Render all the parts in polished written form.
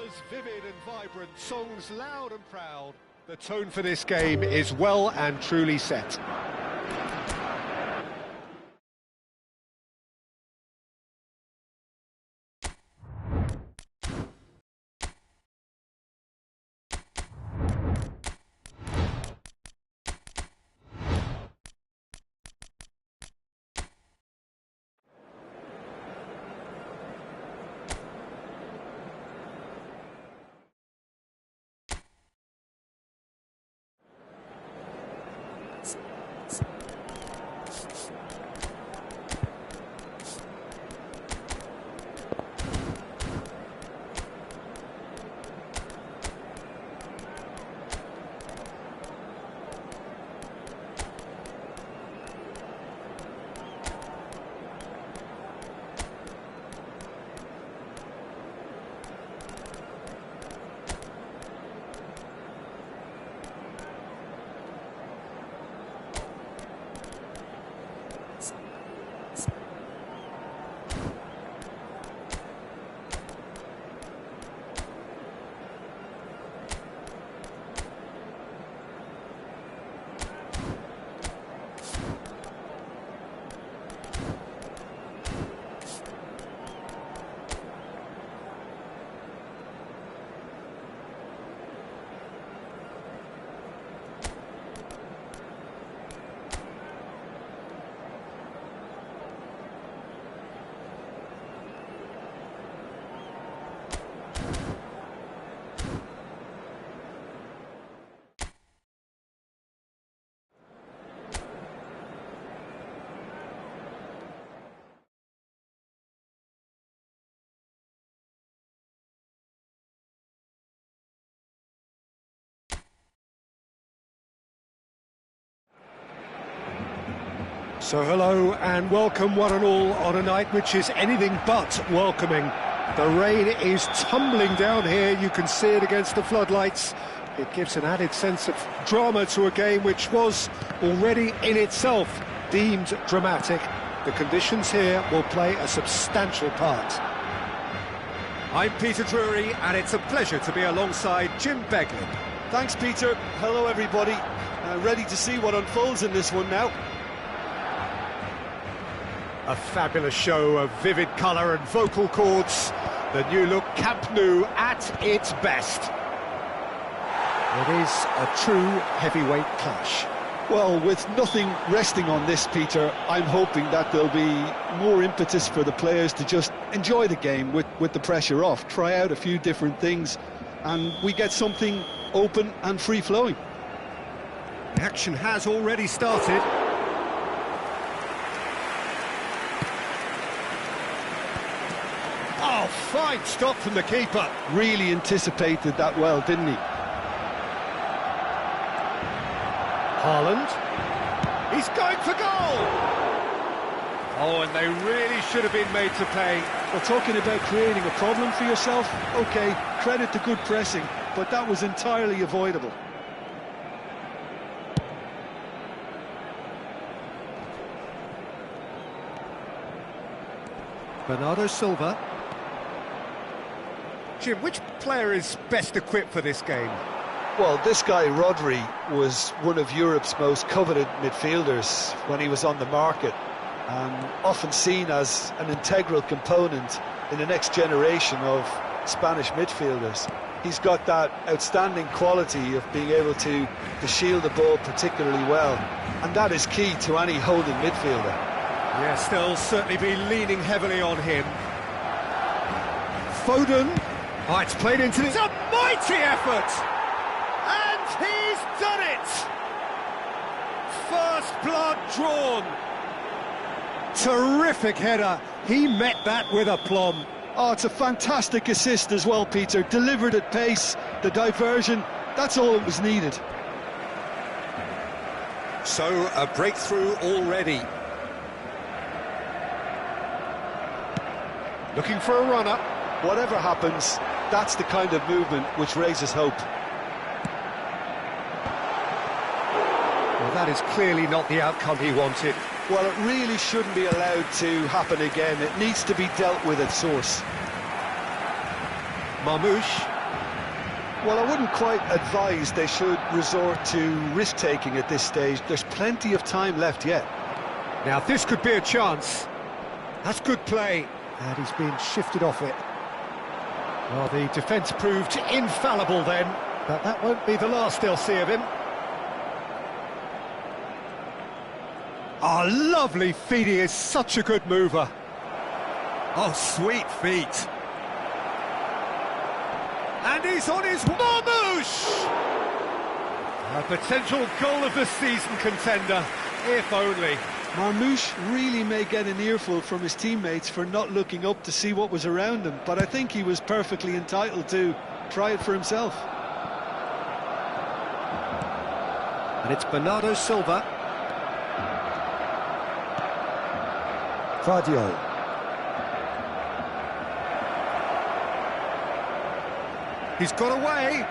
Colours vivid and vibrant, songs loud and proud. The tone for this game is well and truly set. So hello and welcome one and all on a night which is anything but welcoming. The rain is tumbling down here, you can see it against the floodlights. It gives an added sense of drama to a game which was already in itself deemed dramatic. The conditions here will play a substantial part. I'm Peter Drury and it's a pleasure to be alongside Jim Beglin. Thanks Peter, hello everybody. Ready to see what unfolds in this one now. A fabulous show of vivid colour and vocal cords. The new look Camp Nou at its best. It is a true heavyweight clash. Well, with nothing resting on this, Peter, I'm hoping that there'll be more impetus for the players to just enjoy the game with the pressure off, try out a few different things, and we get something open and free-flowing. The action has already started. Oh, fine stop from the keeper. Really anticipated that well, didn't he? Haaland. He's going for goal! Oh, and they really should have been made to pay. Well, talking about creating a problem for yourself, OK, credit to good pressing, but that was entirely avoidable. Bernardo Silva. Jim, which player is best equipped for this game? Well, this guy, Rodri, was one of Europe's most coveted midfielders when he was on the market, and often seen as an integral component in the next generation of Spanish midfielders. He's got that outstanding quality of being able to shield the ball particularly well, and that is key to any holding midfielder. Yes, they'll certainly be leaning heavily on him. Foden. Oh, it's played into the... It's a mighty effort! And he's done it! First blood drawn. Terrific header. He met that with aplomb. Oh, it's a fantastic assist as well, Peter. Delivered at pace, the diversion, that's all that was needed. So, a breakthrough already. Looking for a run-up. Whatever happens, that's the kind of movement which raises hope. Well, that is clearly not the outcome he wanted. Well, it really shouldn't be allowed to happen again. It needs to be dealt with at source. Marmoush. Well, I wouldn't quite advise they should resort to risk-taking at this stage. There's plenty of time left yet. Now this could be a chance. That's good play. And he's been shifted off it. Well, the defence proved infallible then, but that won't be the last they'll see of him. Oh, lovely feet. He is such a good mover. Oh, sweet feet. And he's on his Marmouche! A potential goal of the season contender, if only. Marmouche really may get an earful from his teammates for not looking up to see what was around him, but I think he was perfectly entitled to try it for himself. And it's Bernardo Silva. Guardiola. He's got away.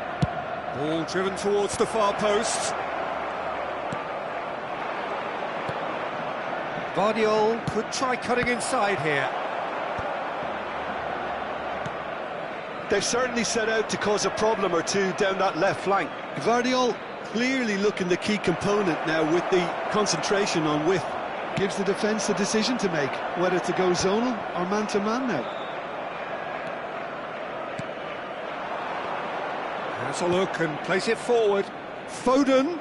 Ball driven towards the far post. Guardiola could try cutting inside here. They've certainly set out to cause a problem or two down that left flank. Guardiola clearly looking the key component now with the concentration on width. Gives the defence the decision to make, whether to go zonal or man-to-man now. Has a look and plays it forward. Foden.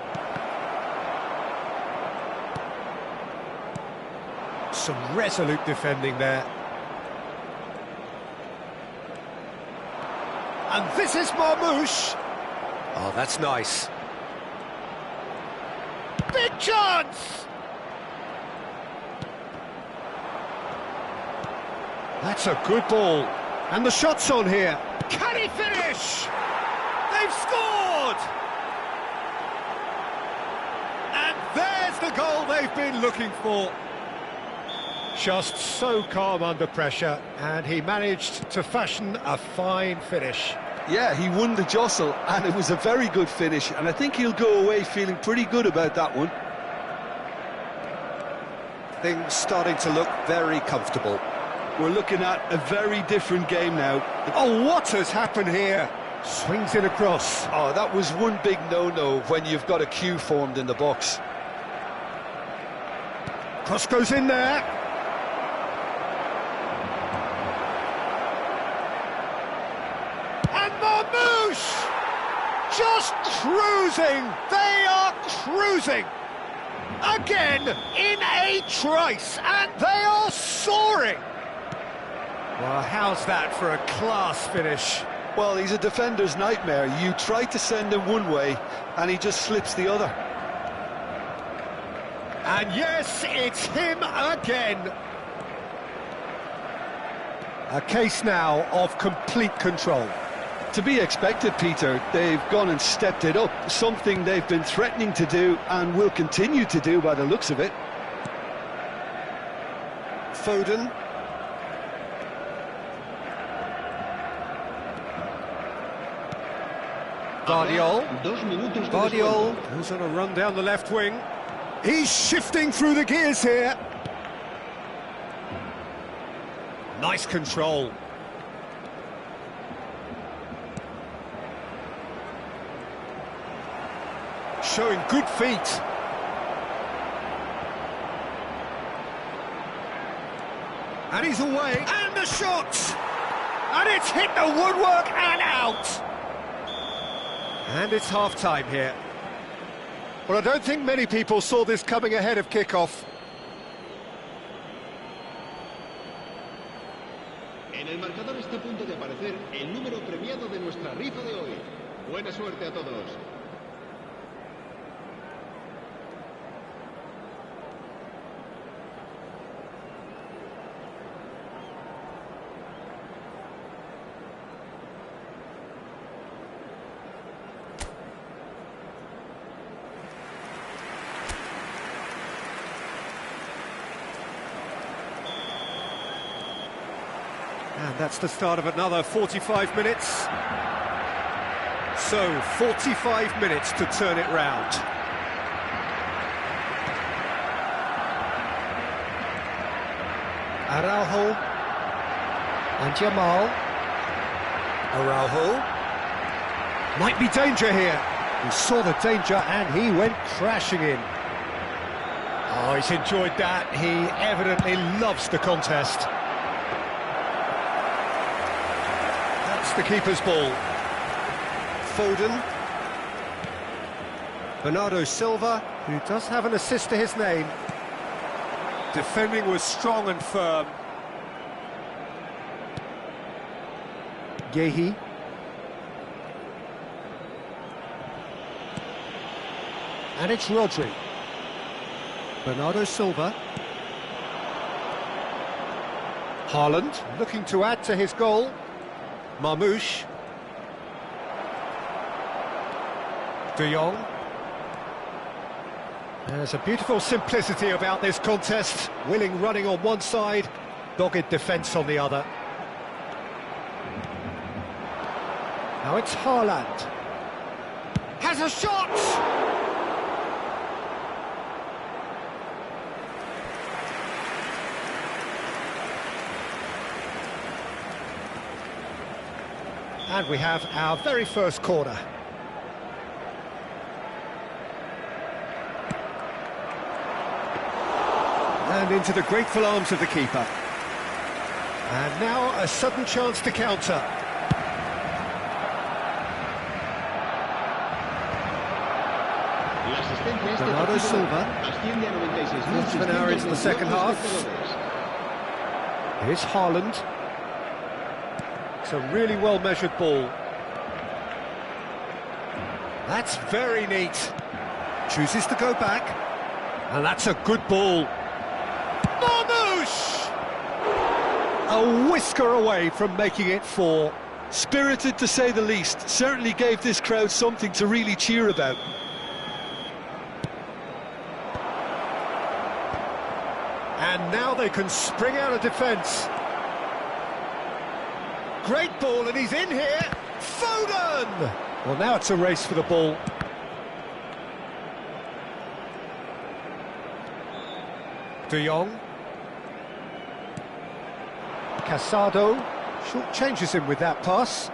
Some resolute defending there. And this is Marmouche. Oh, that's nice. Big chance! That's a good ball. And the shot's on here. Can he finish? They've scored! And there's the goal they've been looking for. Just so calm under pressure, and he managed to fashion a fine finish. Yeah, he won the jostle, and it was a very good finish, and I think he'll go away feeling pretty good about that one. Things starting to look very comfortable. We're looking at a very different game now. Oh, what has happened here? Swings it across. Oh, that was one big no-no when you've got a queue formed in the box. Cross goes in there. And Marmouche! Just cruising! They are cruising! Again, in a trice, and they are soaring! Well, how's that for a class finish? Well, he's a defender's nightmare. You try to send him one way, and he just slips the other. And yes, it's him again. A case now of complete control. To be expected, Peter. They've gone and stepped it up, something they've been threatening to do and will continue to do by the looks of it. Foden. Guardiola goes on a run down the left wing. He's shifting through the gears here. Nice control. Showing good feet. And he's away. And the shot! And it's hit the woodwork and out. And it's half-time here. Well, I don't think many people saw this coming ahead of kickoff. En el marcador está a punto de aparecer el número premiado de nuestra rifa de hoy. Buena suerte a todos. And that's the start of another 45 minutes. So, 45 minutes to turn it round. Araujo. And Jamal. Araujo. Might be danger here. He saw the danger and he went crashing in. Oh, he's enjoyed that. He evidently loves the contest. That's the keeper's ball. Foden. Bernardo Silva, who does have an assist to his name. Defending was strong and firm. Yehi. And it's Rodri. Bernardo Silva. Haaland, looking to add to his goal. Marmoush. De Jong. There's a beautiful simplicity about this contest. Willing running on one side, dogged defence on the other. Now it's Haaland. Has a shot! And we have our very first corner. And into the grateful arms of the keeper. And now a sudden chance to counter. Bernardo Silva. Quarter of an hour into the second half. Here's Haaland. It's a really well-measured ball. That's very neat. Chooses to go back. And that's a good ball. Marmoush! A whisker away from making it 4. Spirited to say the least. Certainly gave this crowd something to really cheer about. And now they can spring out of defence. Great ball, and he's in here. Foden! Well, now it's a race for the ball. De Jong. Casado. Short changes him with that pass.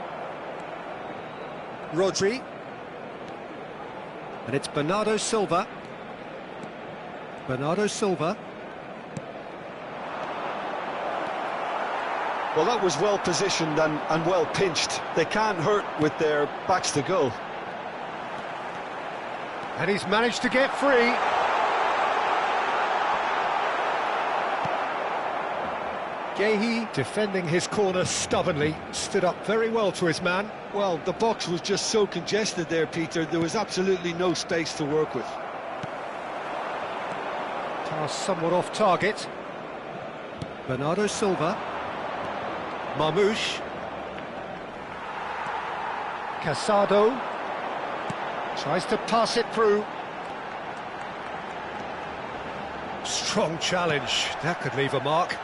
Rodri. And it's Bernardo Silva. Bernardo Silva. Well, that was well positioned and well pinched. They can't hurt with their backs to goal. And he's managed to get free. Yehi, defending his corner stubbornly, stood up very well to his man. Well, the box was just so congested there, Peter. There was absolutely no space to work with. Pass somewhat off target. Bernardo Silva. Marmoush. Casado. Tries to pass it through. Strong challenge. That could leave a mark.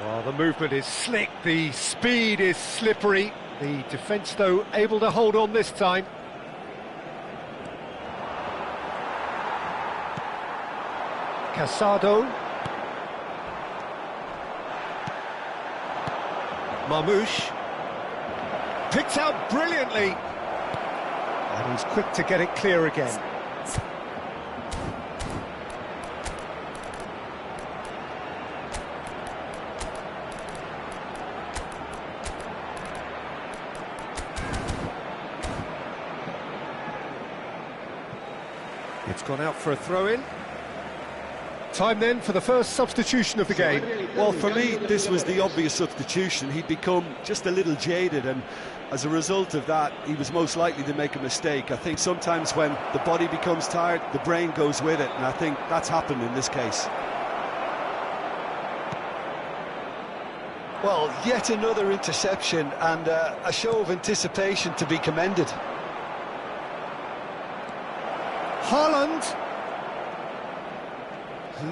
Well, the movement is slick, the speed is slippery. The defence, though, able to hold on this time. Casado. Marmoush. Picked out brilliantly. And he's quick to get it clear again. It's gone out for a throw-in. Time then for the first substitution of the game. Well, for me, this was the obvious substitution. He'd become just a little jaded, and as a result of that, he was most likely to make a mistake. I think sometimes when the body becomes tired, the brain goes with it, and I think that's happened in this case. Well, yet another interception, and a show of anticipation to be commended. Haaland.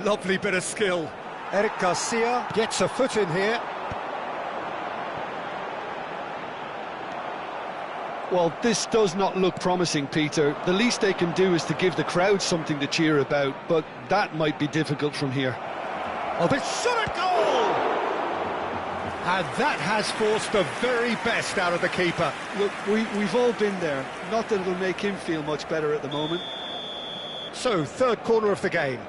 Lovely bit of skill. Eric Garcia gets a foot in here. Well, this does not look promising, Peter. The least they can do is to give the crowd something to cheer about, but that might be difficult from here. Oh, this shot at goal! And that has forced the very best out of the keeper. Look, we've all been there. Not that it'll make him feel much better at the moment. So, third corner of the game.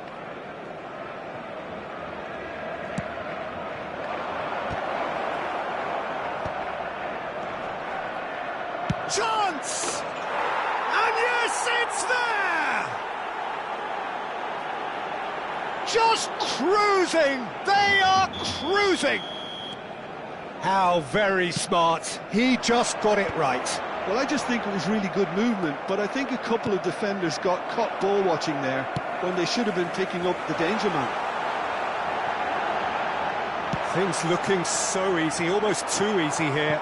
Chance! And yes, it's there! Just cruising! They are cruising! How very smart. He just got it right. Well, I just think it was really good movement, but I think a couple of defenders got caught ball watching there when they should have been picking up the danger man. Things looking so easy, almost too easy here.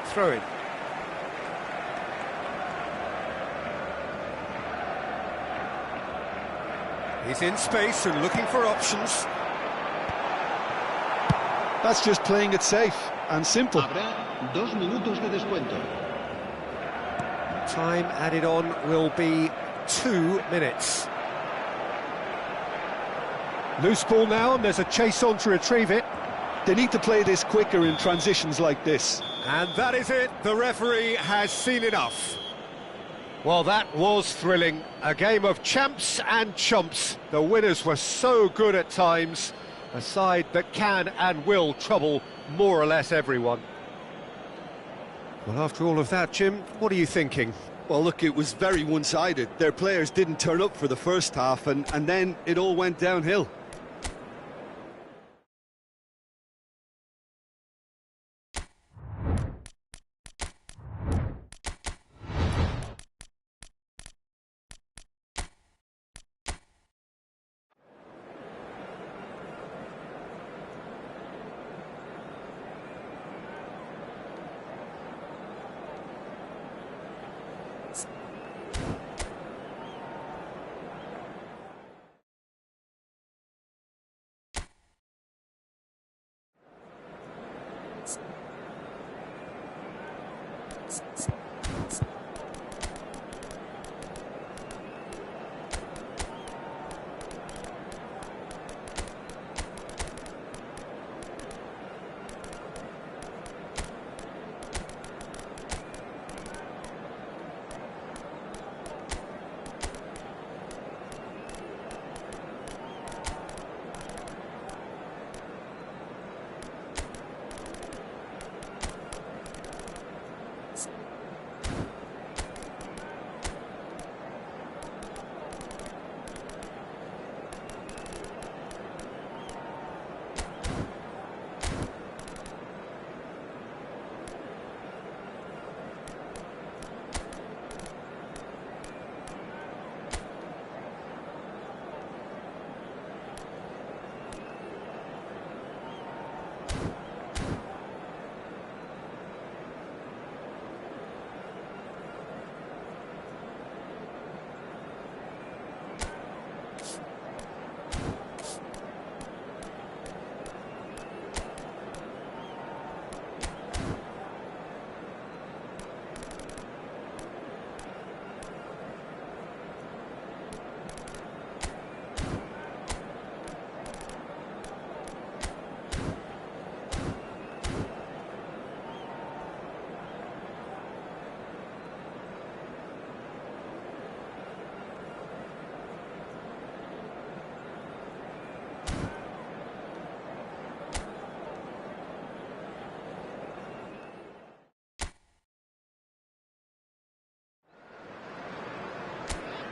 Throw in. He's in space and looking for options. That's just playing it safe and simple. Habrá 2 minutos de descuento. Time added on will be 2 minutes. Loose ball now, and there's a chase on to retrieve it. They need to play this quicker in transitions like this. And that is it. The referee has seen enough. Well, that was thrilling. A game of champs and chumps. The winners were so good at times. A side that can and will trouble more or less everyone. Well, after all of that, Jim, what are you thinking? Well, look, it was very one-sided. Their players didn't turn up for the first half, and then it all went downhill.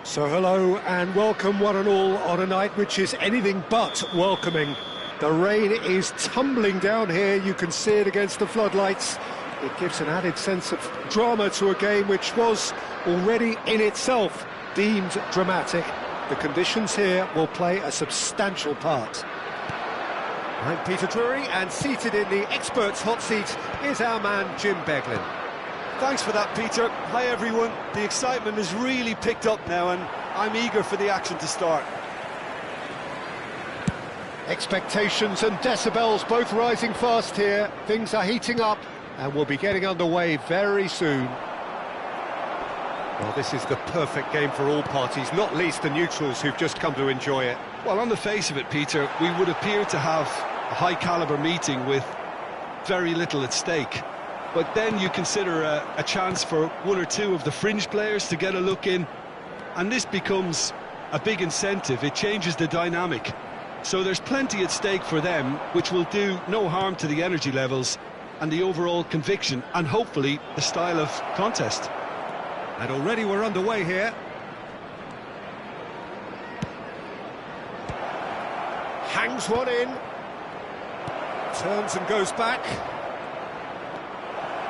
So hello and welcome one and all on a night which is anything but welcoming. The rain is tumbling down here, you can see it against the floodlights. It gives an added sense of drama to a game which was already in itself deemed dramatic. The conditions here will play a substantial part. I'm Peter Drury, and seated in the experts' hot seat is our man Jim Beglin. Thanks for that, Peter. Hi, everyone. The excitement has really picked up now, and I'm eager for the action to start. Expectations and decibels both rising fast here. Things are heating up, and we'll be getting underway very soon. Well, this is the perfect game for all parties, not least the neutrals who've just come to enjoy it. Well, on the face of it, Peter, we would appear to have a high-caliber meeting with very little at stake. But then you consider a chance for one or two of the fringe players to get a look in, and this becomes a big incentive. It changes the dynamic. So there's plenty at stake for them, which will do no harm to the energy levels and the overall conviction, and hopefully the style of contest. And already we're underway here. Hangs one in. Turns and goes back.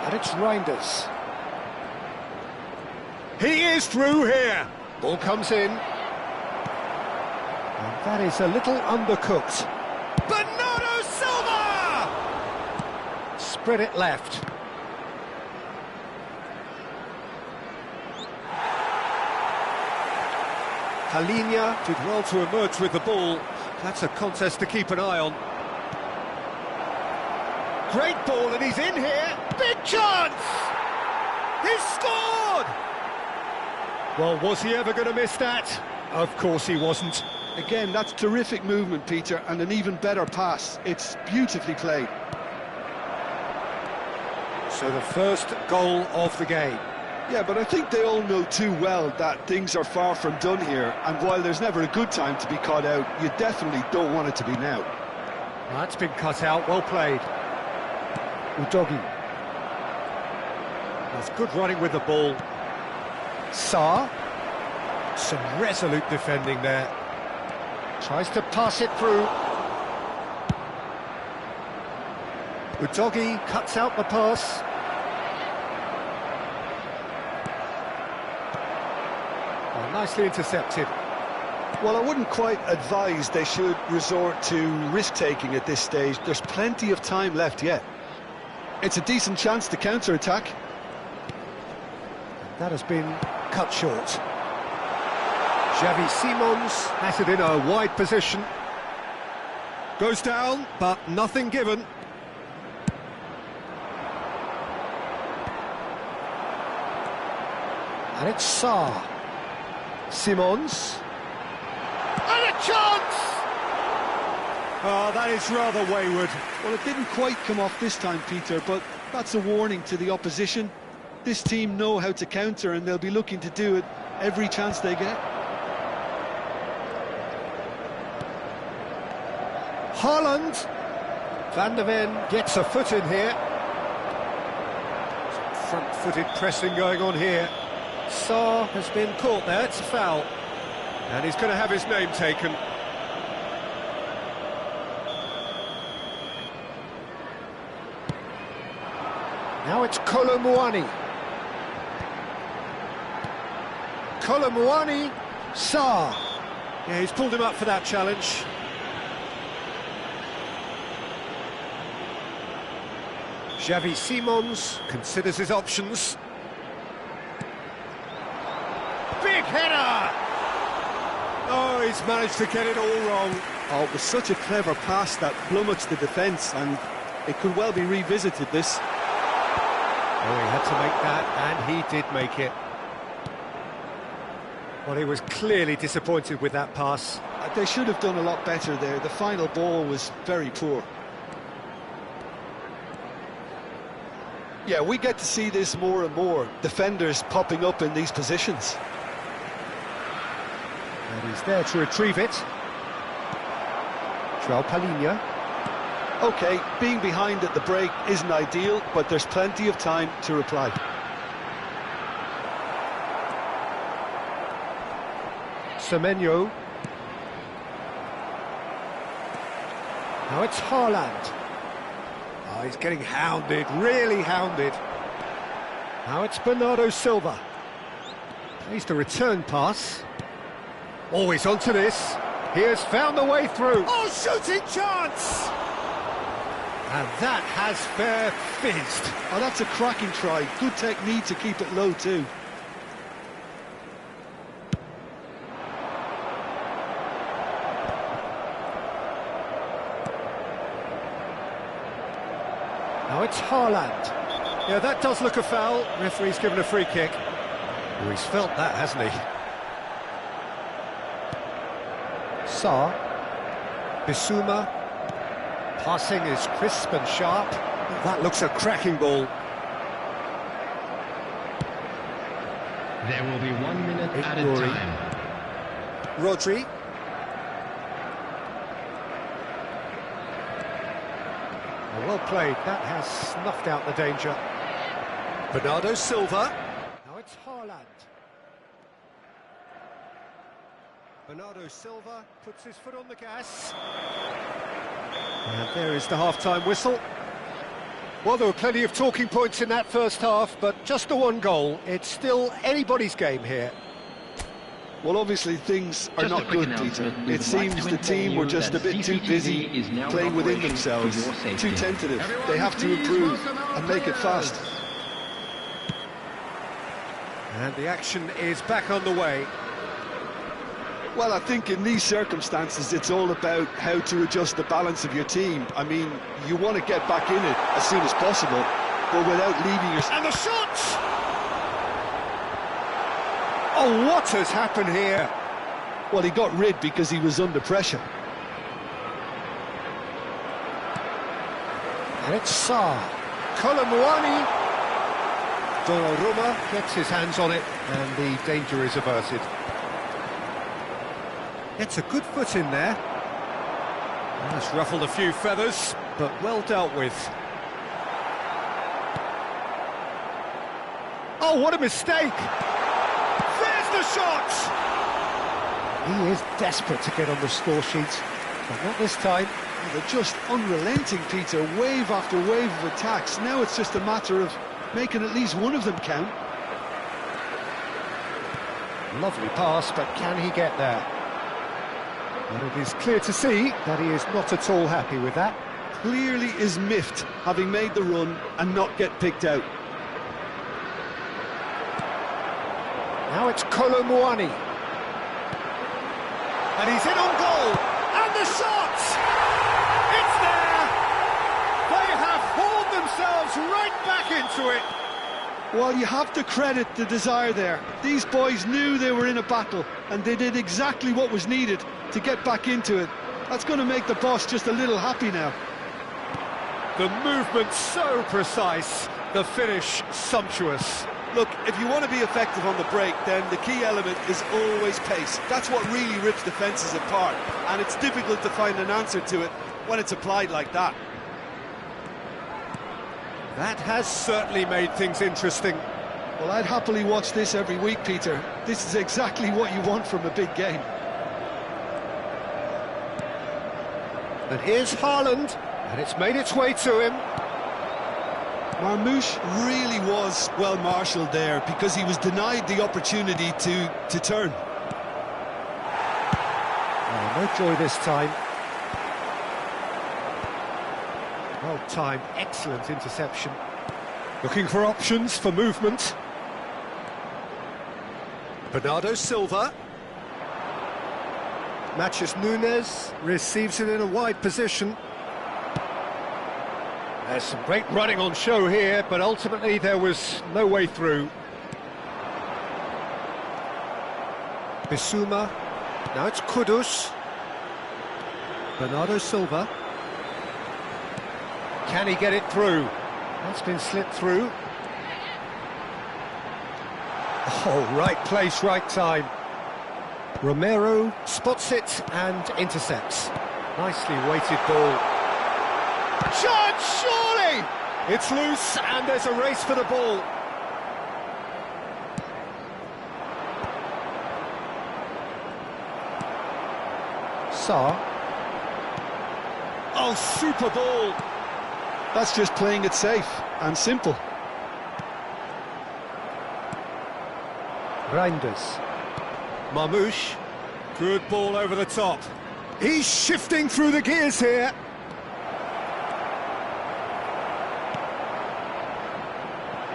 And it's Reinders. He is through here. Ball comes in. And that is a little undercooked. Bernardo Silva! Spread it left. Halinha did well to emerge with the ball. That's a contest to keep an eye on. Great ball, and he's in here. Big chance! He's scored! Well, was he ever going to miss that? Of course he wasn't. Again, that's terrific movement, Peter, and an even better pass. It's beautifully played. So the first goal of the game. Yeah, but I think they all know too well that things are far from done here, and while there's never a good time to be caught out, you definitely don't want it to be now. That's been cut out, well played. Udogi. That's good running with the ball. Sarr. Some resolute defending there. Tries to pass it through. Udogi cuts out the pass. Oh, nicely intercepted. Well, I wouldn't quite advise they should resort to risk-taking at this stage. There's plenty of time left yet. It's a decent chance to counter-attack. That has been cut short. Xavi Simons has it in a wide position. Goes down, but nothing given. And it's Sarr. Simons. And a chance! Oh, that is rather wayward. Well, it didn't quite come off this time, Peter, but that's a warning to the opposition. This team know how to counter, and they'll be looking to do it every chance they get. Haaland. Van der Ven gets a foot in here. Some front-footed pressing going on here. Sarr has been caught there, it's a foul. And he's going to have his name taken. Now it's Kolomuani. Kolomuani, Sarr. Yeah, he's pulled him up for that challenge. Xavi Simons considers his options. Big header! Oh, he's managed to get it all wrong. Oh, it was such a clever pass that flummoxed the defence, and it could well be revisited, this. Oh, he had to make that, and he did make it. Well, he was clearly disappointed with that pass. They should have done a lot better there. The final ball was very poor. Yeah, we get to see this more and more. Defenders popping up in these positions. And he's there to retrieve it. João Palhinha. OK, being behind at the break isn't ideal, but there's plenty of time to reply. Semenyo. Now it's Haaland. Oh, he's getting hounded, really hounded. Now it's Bernardo Silva. Plays the return pass. Oh, he's onto this. He has found the way through. Oh, shooting chance! And that has fair fizzed. Oh, that's a cracking try. Good technique to keep it low too. Now it's Haaland. Yeah, that does look a foul. Referee's given a free kick. Oh, he's felt that, hasn't he? Sarr. Bissouma. Passing is crisp and sharp. That looks a cracking ball. There will be 1 minute added Rory. time. Rodri. Well played, that has snuffed out the danger. Bernardo Silva. Now it's Haaland. Bernardo Silva puts his foot on the gas. And there is the half-time whistle. Well, there were plenty of talking points in that first half, but just the one goal. It's still anybody's game here. Well, obviously things are Just a not quick good, Peter. announcement. We It would like seems to the inform team you were just a that bit too CCTV busy is now in playing within operation themselves, for your safety. too tentative. Everyone, They have to please improve welcome our and make it players. fast. And the action is back on the way. Well, I think in these circumstances it's all about how to adjust the balance of your team. I mean, you want to get back in it as soon as possible, but without leaving your... And the shot! Oh, what has happened here? Well, he got rid because he was under pressure. And it's Sarr. Colomwani. Donnarumma gets his hands on it, and the danger is averted. Gets a good foot in there. Has ruffled a few feathers, but well dealt with. Oh, what a mistake! There's the shot! He is desperate to get on the score sheet, but not this time. They're just unrelenting, Peter, wave after wave of attacks. Now it's just a matter of making at least one of them count. Lovely pass, but can he get there? And it is clear to see that he is not at all happy with that. Clearly is miffed, having made the run and not get picked out. Now it's Colomwani. And he's in on goal. And the shot! It's there! They have hauled themselves right back into it. Well, you have to credit the desire there. These boys knew they were in a battle, and they did exactly what was needed to get back into it. That's going to make the boss just a little happy now. The movement so precise, the finish sumptuous. Look, if you want to be effective on the break, then the key element is always pace. That's what really rips defences apart, and it's difficult to find an answer to it when it's applied like that. That has certainly made things interesting. Well, I'd happily watch this every week, Peter. This is exactly what you want from a big game. And here's Haaland, and it's made its way to him. Marmouche really was well marshalled there because he was denied the opportunity to turn. Oh, no joy this time. Well timed, excellent interception. Looking for options for movement. Bernardo Silva. Matches Nunes, receives it in a wide position. There's some great running on show here, but ultimately there was no way through. Bissouma. Now it's Kudus. Bernardo Silva. Can he get it through? That's been slipped through. Oh, right place, right time. Romero spots it and intercepts. Nicely weighted ball. Shot, surely! It's loose and there's a race for the ball. Sarr. Oh, super ball. That's just playing it safe and simple. Reinders. Marmouche. Good ball over the top. He's shifting through the gears here.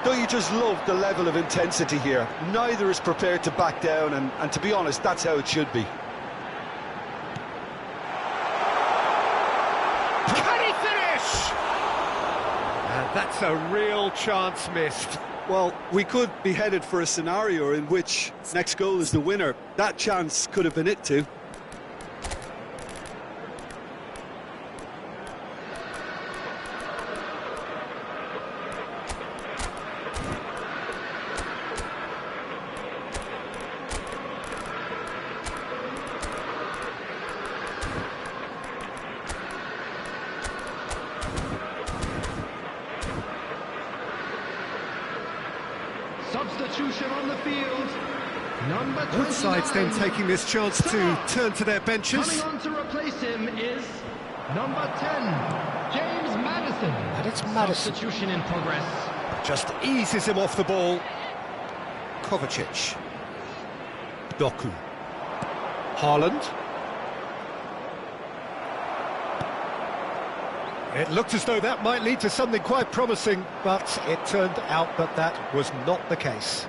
Don't you just love the level of intensity here? Neither is prepared to back down, and to be honest, that's how it should be. Can he finish? And that's a real chance missed. Well, we could be headed for a scenario in which next goal is the winner. That chance could have been it too. Substitution on the field. Number 29. Both sides then taking this chance to turn to their benches. Coming on to replace him is number 10, James Maddison. And it's Maddison. Substitution in progress. Just eases him off the ball. Kovacic. Doku. Haaland. It looked as though that might lead to something quite promising, but it turned out that that was not the case.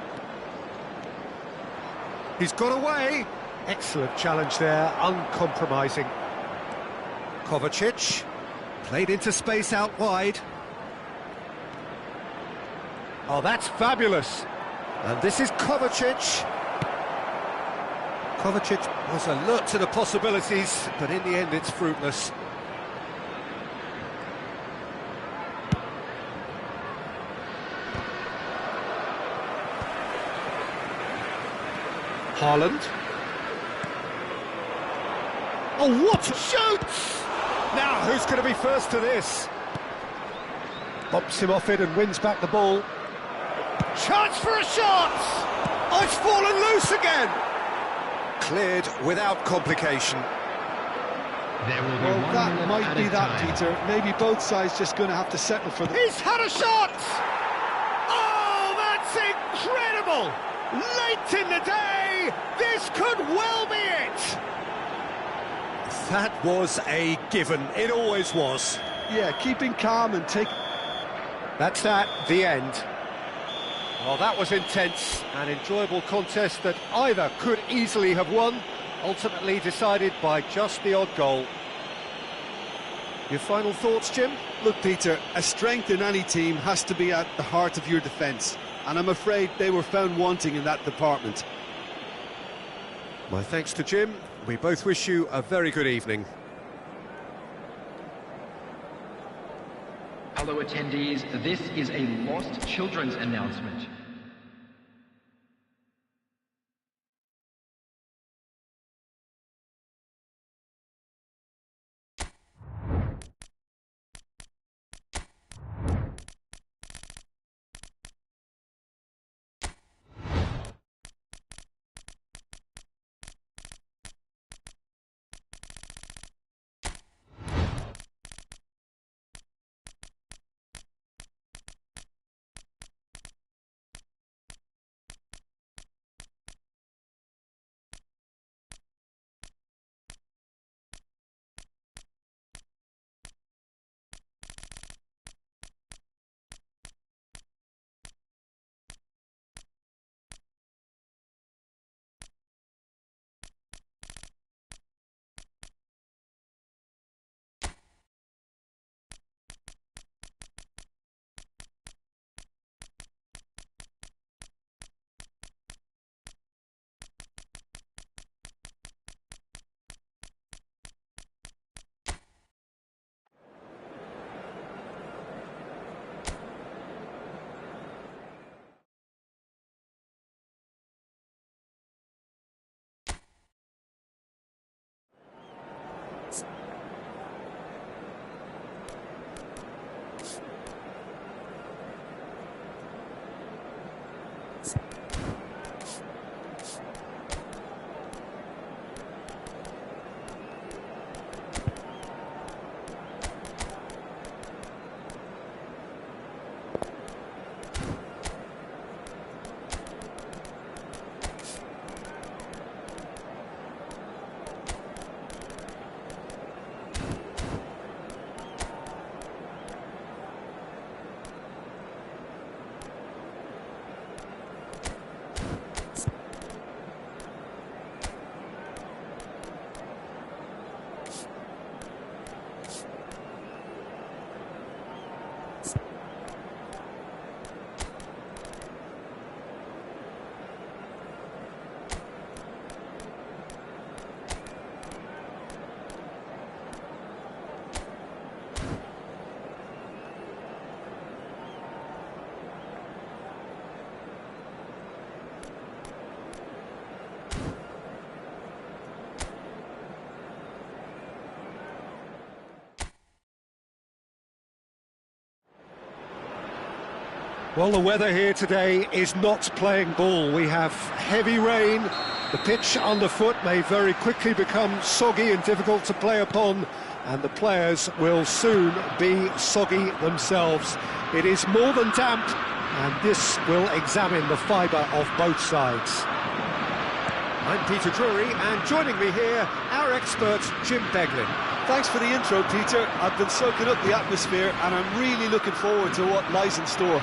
He's got away. Excellent challenge there, uncompromising. Kovacic. Played into space out wide. Oh, that's fabulous. And this is Kovacic. Kovacic was alert to the possibilities, but in the end it's fruitless. Haaland. Oh, what a shoot! Now, who's going to be first to this? Bumps him off it and wins back the ball. Chance for a shot! Oh, it's fallen loose again! Cleared without complication. There will be Well, one that minute might at be a that, time. Peter. Maybe both sides just going to have to settle for the... He's had a shot! Oh, that's incredible! Late in the day, this could well be it! That was a given, it always was. Yeah, keeping calm and take... That's that, the end. Well, that was intense, an enjoyable contest that either could easily have won, ultimately decided by just the odd goal. Your final thoughts, Jim? Look, Peter, a strength in any team has to be at the heart of your defence, and I'm afraid they were found wanting in that department. My thanks to Jim. We both wish you a very good evening. Hello attendees, this is a Lost Children's announcement. Well, the weather here today is not playing ball. We have heavy rain. The pitch underfoot may very quickly become soggy and difficult to play upon, and the players will soon be soggy themselves. It is more than damp, and this will examine the fibre of both sides. I'm Peter Drury, and joining me here, our expert, Jim Beglin. Thanks for the intro, Peter. I've been soaking up the atmosphere, and I'm really looking forward to what lies in store.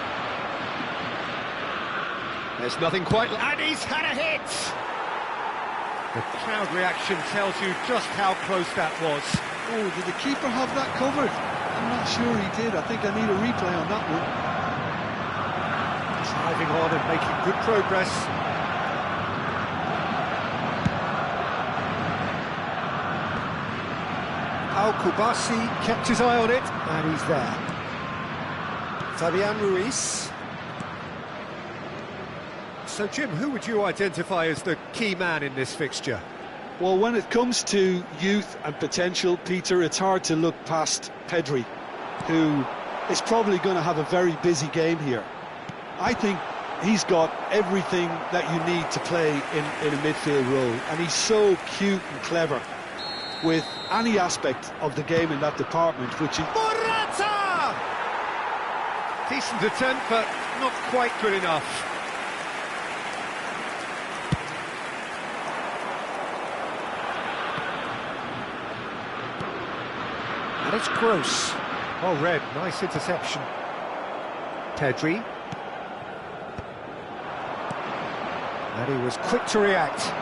There's nothing quite... And he's had a hit! The crowd reaction tells you just how close that was. Oh, did the keeper have that covered? I'm not sure he did. I think I need a replay on that one. Driving on and making good progress. Al-Kubasi kept his eye on it, and he's there. Fabian Ruiz. So, Jim, who would you identify as the key man in this fixture? Well, when it comes to youth and potential, Peter, it's hard to look past Pedri, who is probably going to have a very busy game here. I think he's got everything that you need to play in a midfield role, and he's so cute and clever with any aspect of the game in that department, which is... Morata! Decent attempt, but not quite good enough. And it's Gross. Oh, Red, nice interception. Pedri. And he was quick to react.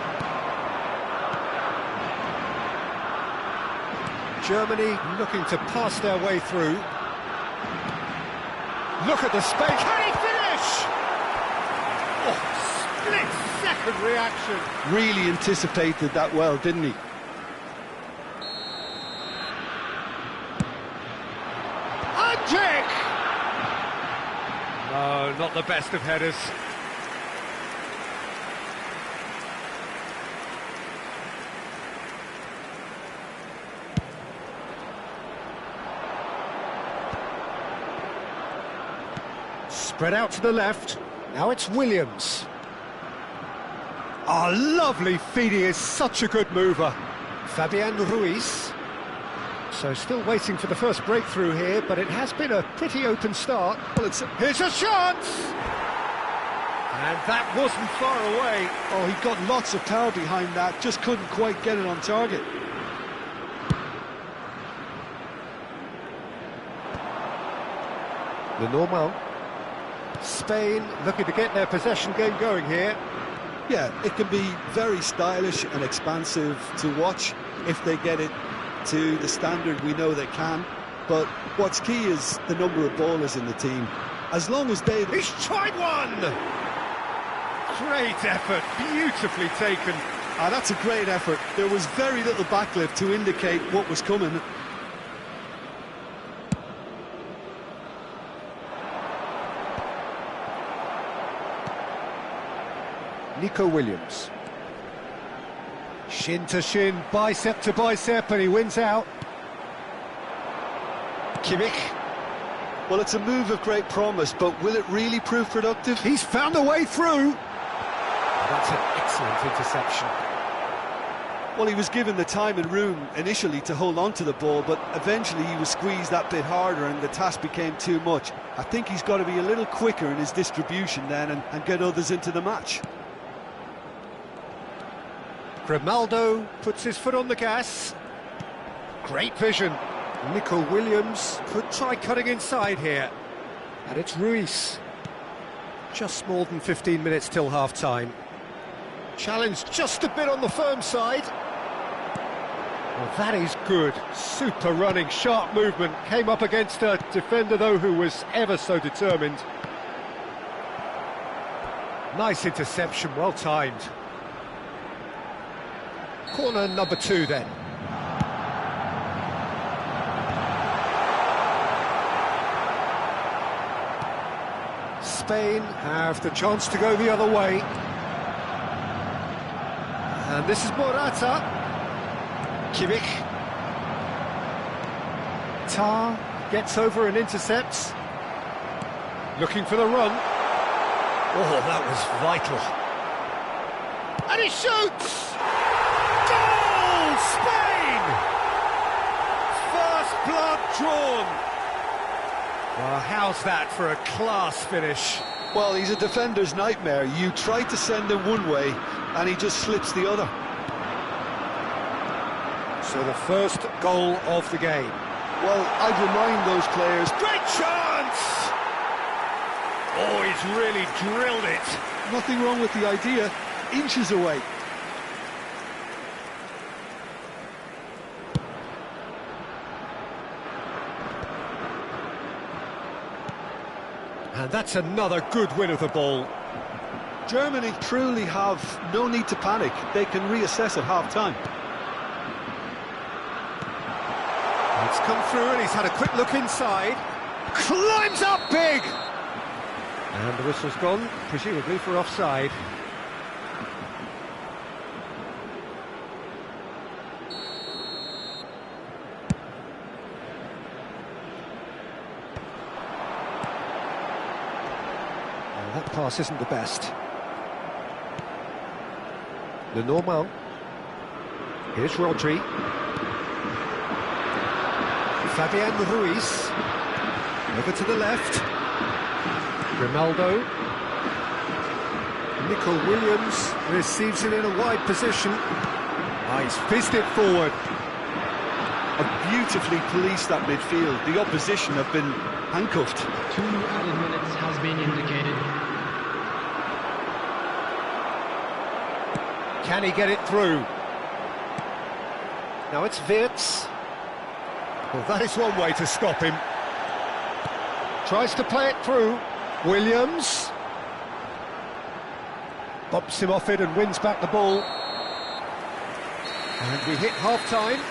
Germany looking to pass their way through. Look at the space. Can he finish? Oh, split-second reaction. Really anticipated that well, didn't he? No, not the best of headers. Spread out to the left. Now it's Williams. Oh, lovely feed. He is such a good mover. Fabian Ruiz. So still waiting for the first breakthrough here, but it has been a pretty open start. Well, here's a shot! And that wasn't far away. Oh, he got lots of power behind that, just couldn't quite get it on target. The normal. Spain looking to get their possession game going here. Yeah, it can be very stylish and expansive to watch if they get it to the standard we know they can, but what's key is the number of ballers in the team. As long as they... He's tried one! Great effort, beautifully taken. Ah, that's a great effort. There was very little backlift to indicate what was coming. Nico Williams. Shin to shin, bicep to bicep, and he wins out. Kimmich. Well, it's a move of great promise, but will it really prove productive? He's found a way through. That's an excellent interception. Well, he was given the time and room initially to hold on to the ball, but eventually he was squeezed that bit harder and the task became too much. I think he's got to be a little quicker in his distribution then and get others into the match. Grimaldo puts his foot on the gas. Great vision. Nico Williams could try cutting inside here. And it's Ruiz. Just more than 15 minutes till half-time. Challenged just a bit on the firm side. Well, that is good. Super running, sharp movement. Came up against a defender, though, who was ever so determined. Nice interception, well timed. Corner number 2 then. Spain have the chance to go the other way. And this is Morata. Kimmich. Tar gets over and intercepts. Looking for the run. Oh, that was vital. And he shoots! Goal! Spain! First blood drawn. Well, how's that for a class finish? Well, he's a defender's nightmare. You try to send him one way, and he just slips the other. So the first goal of the game. Well, I'd remind those players... Great chance! Oh, he's really drilled it. Nothing wrong with the idea. Inches away. And that's another good win of the ball. Germany truly have no need to panic. They can reassess at half-time. It's come through and he's had a quick look inside. Climbs up big! And the whistle's gone, presumably for offside. Well, that pass isn't the best. Lenormand. Here's Rodri. Fabian Ruiz, over to the left, Grimaldo, Nico Williams receives it in a wide position, he's fizzed it forward. Have beautifully policed that midfield. The opposition have been handcuffed. 2 added minutes has been indicated. Can he get it through? Now it's Wirtz. Well, that is one way to stop him. Tries to play it through. Williams. Bumps him off it and wins back the ball. And we hit half-time.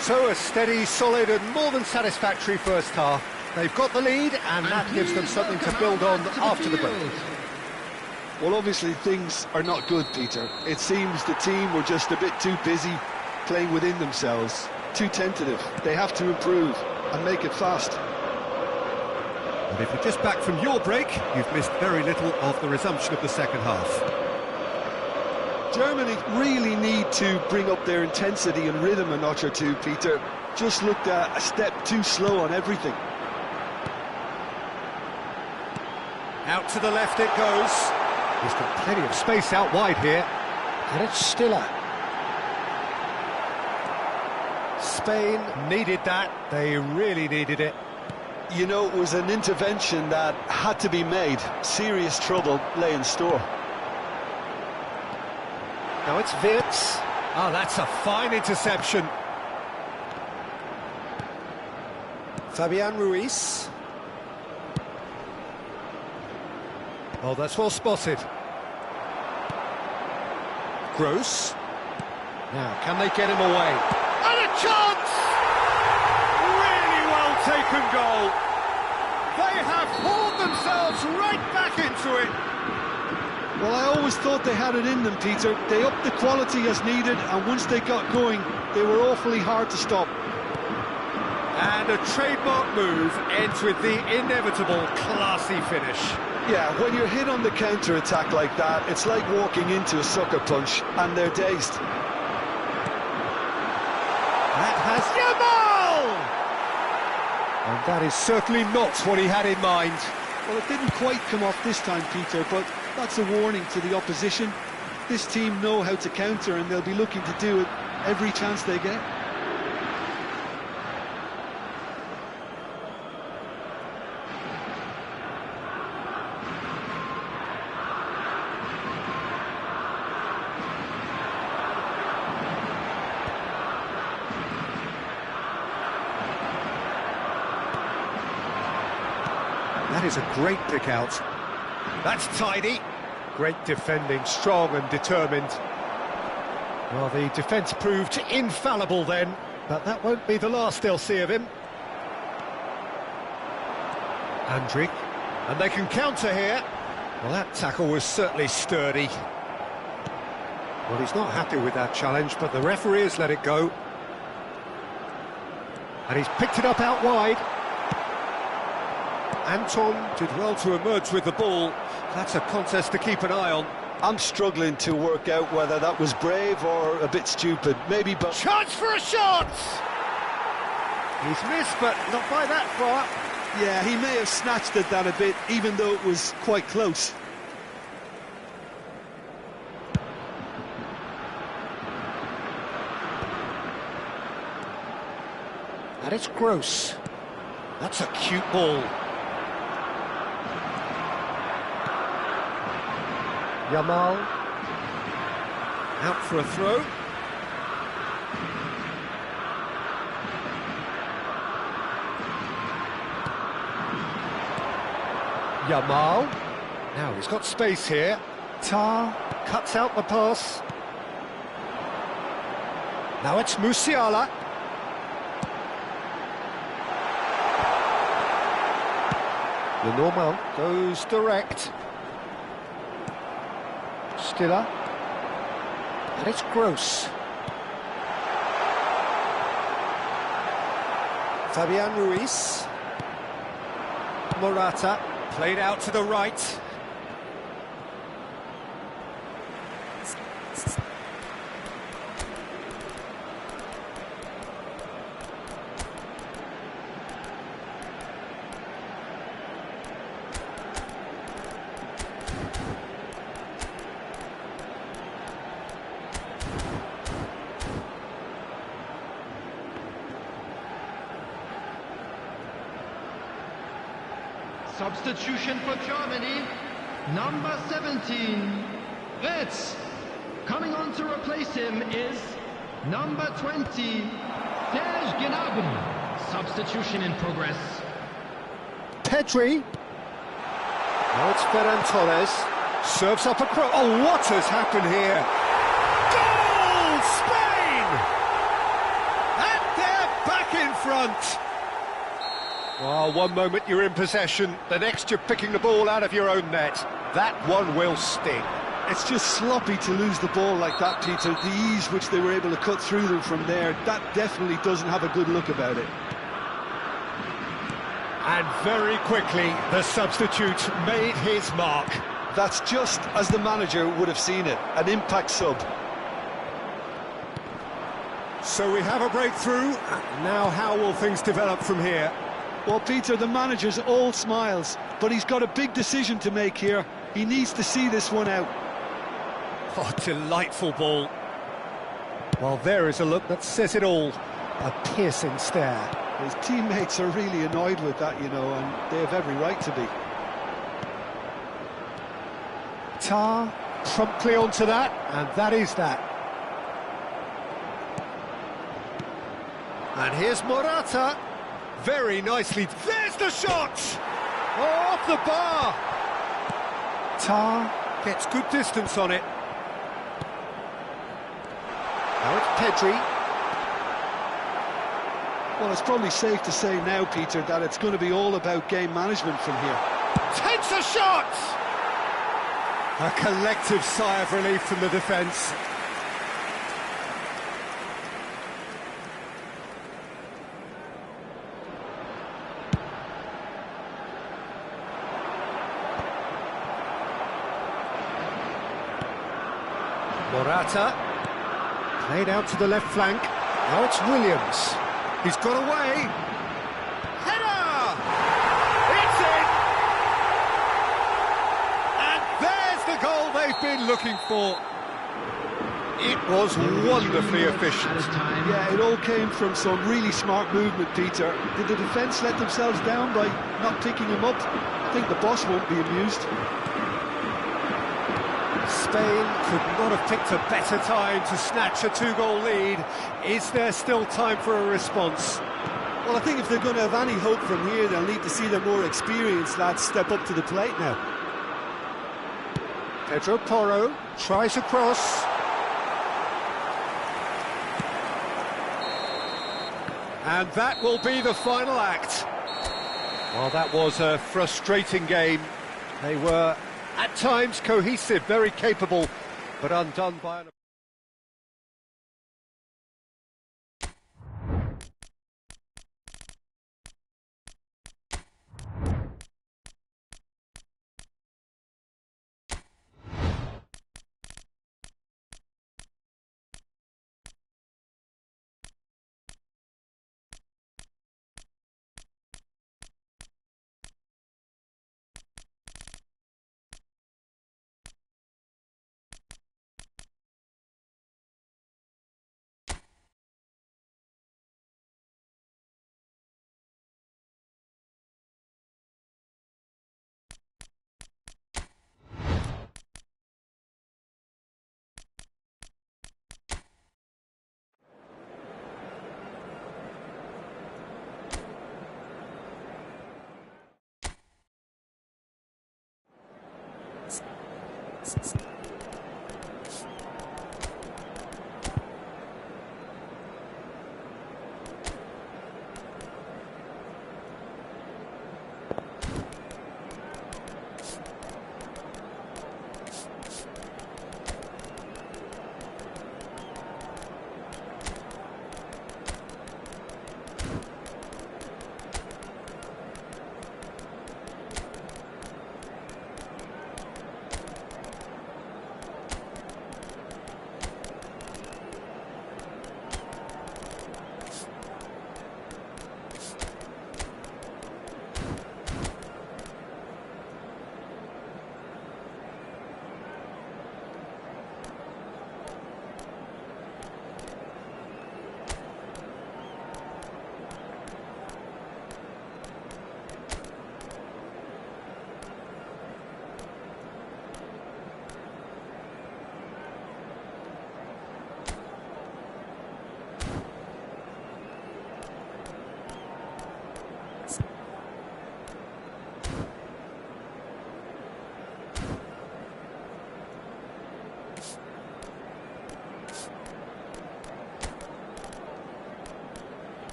So a steady, solid and more than satisfactory first half. They've got the lead and that gives them something to build on after the break. Well, obviously things are not good, Peter. It seems the team were just a bit too busy playing within themselves. Too tentative. They have to improve and make it fast. And if you're just back from your break, you've missed very little of the resumption of the second half. Germany really need to bring up their intensity and rhythm a notch or two, Peter. Just looked a step too slow on everything. Out to the left it goes. He's got plenty of space out wide here. And it's Stiller. Spain needed that. They really needed it. You know, it was an intervention that had to be made. Serious trouble lay in store. Now it's Wirtz. Oh, that's a fine interception. Fabian Ruiz. Oh, that's well spotted. Gross. Now, can they get him away? And a chance! Really well taken goal. They have hauled themselves right back into it. Well, I always thought they had it in them, Peter. They upped the quality as needed, and once they got going, they were awfully hard to stop. And a trademark move ends with the inevitable classy finish. Yeah, when you're hit on the counter-attack like that, it's like walking into a sucker punch, and they're dazed. That has Yamal! And that is certainly not what he had in mind. Well, it didn't quite come off this time, Peter, but that's a warning to the opposition. This team know how to counter, and they'll be looking to do it every chance they get. That is a great pick out. That's tidy. Great defending, strong and determined. Well, the defence proved infallible then, but that won't be the last they'll see of him. Andrick, and they can counter here. Well, that tackle was certainly sturdy. Well, he's not happy with that challenge, but the referee has let it go. And he's picked it up out wide. Anton did well to emerge with the ball. That's a contest to keep an eye on. I'm struggling to work out whether that was brave or a bit stupid. Maybe but Chance for a shot! He's missed, but not by that far. Yeah, he may have snatched at that a bit, even though it was quite close. And it's Gross. That's a cute ball. Yamal. Out for a throw. Yamal. Now he's got space here. Tar cuts out the pass. Now it's Musiala. The Normal goes direct. Stiller. And it's Gross. Fabian Ruiz. Morata. Played out to the right. Substitution for Germany, number 17, Retz. Coming on to replace him is number 20, Serge Gnabry. Substitution in progress. Pedri. Now it's Ferran Torres. Serves up a cross. Oh, what has happened here? Goal! Spain! And they're back in front. Well, one moment you're in possession, the next you're picking the ball out of your own net. That one will sting. It's just sloppy to lose the ball like that, Peter. The ease which they were able to cut through them from there, that definitely doesn't have a good look about it. And very quickly, the substitute made his mark. that's just as the manager would have seen it, an impact sub. So we have a breakthrough. Now how will things develop from here? Well, Peter, the manager's all smiles, but he's got a big decision to make here. He needs to see this one out. Oh, delightful ball. Well, there is a look that says it all. A piercing stare. His teammates are really annoyed with that, you know, and they have every right to be. Tar promptly onto that, and that is that. And here's Morata. Very nicely. There's the shot! Oh, off the bar! Tar gets good distance on it. Now it's Pedri. Well, it's probably safe to say now, Peter, that it's going to be all about game management from here. Takes a shot! A collective sigh of relief from the defence. Morata, played out to the left flank. Now it's Williams. He's got away. Header! It's in! And there's the goal they've been looking for. It was wonderfully efficient. Yeah, it all came from some really smart movement, Peter. Did the defence let themselves down by not picking him up? I think the boss won't be amused. Spain could not have picked a better time to snatch a two-goal lead. Is there still time for a response? Well, I think if they're going to have any hope from here, they'll need to see their more experienced lads step up to the plate now. Pedro Porro tries a cross. And that will be the final act. Well, that was a frustrating game. They were at times cohesive, very capable, but undone by an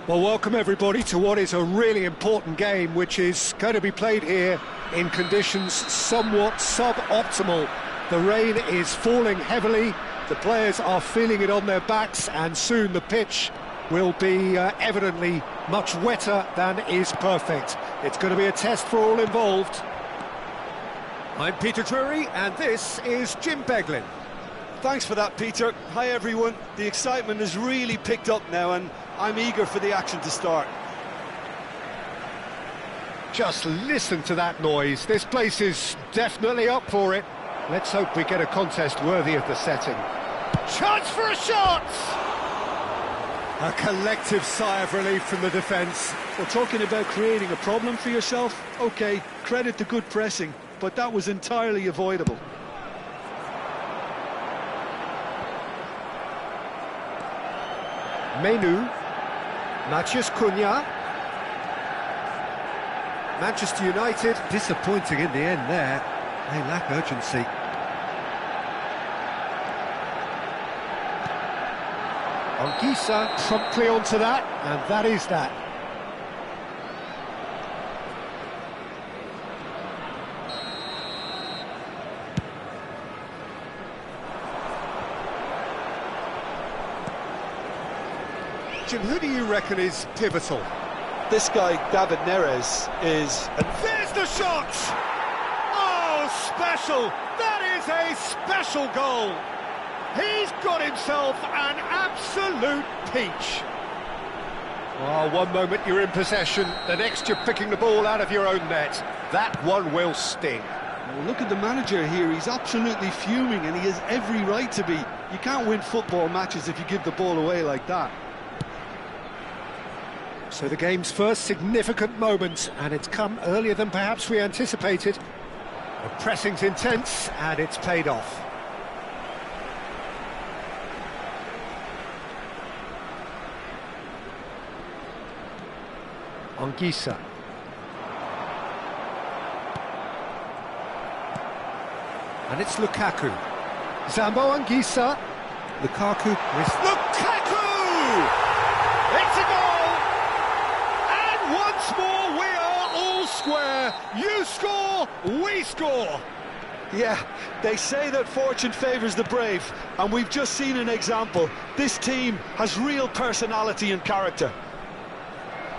Well, welcome everybody to what is a really important game, which is going to be played here in conditions somewhat suboptimal. The rain is falling heavily, the players are feeling it on their backs, and soon the pitch will be evidently much wetter than is perfect. It's going to be a test for all involved. I'm Peter Drury, and this is Jim Beglin. Thanks for that, Peter. Hi, everyone. The excitement has really picked up now, and I'm eager for the action to start. Just listen to that noise. This place is definitely up for it. Let's hope we get a contest worthy of the setting. Chance for a shot! A collective sigh of relief from the defence. Well, talking about creating a problem for yourself, OK, credit to good pressing, but that was entirely avoidable. Menu, Matheus Cunha. Manchester United disappointing in the end there. They lack urgency. Anguissa promptly onto that, and that is that. Jim, who do you reckon is pivotal? This guy, David Neres, is... And there's the shot! Oh, special! That is a special goal! He's got himself an absolute peach. Oh, one moment you're in possession, the next you're picking the ball out of your own net. That one will sting. Well, look at the manager here, he's absolutely fuming, and he has every right to be. You can't win football matches if you give the ball away like that. So the game's first significant moment, and it's come earlier than perhaps we anticipated. The pressing's intense, and it's paid off. Anguissa. And it's Lukaku. Zambo Anguissa. Lukaku with... Lukaku! It's a goal! And once more we are all square. You score, we score. Yeah, they say that fortune favours the brave, and we've just seen an example. This team has real personality and character.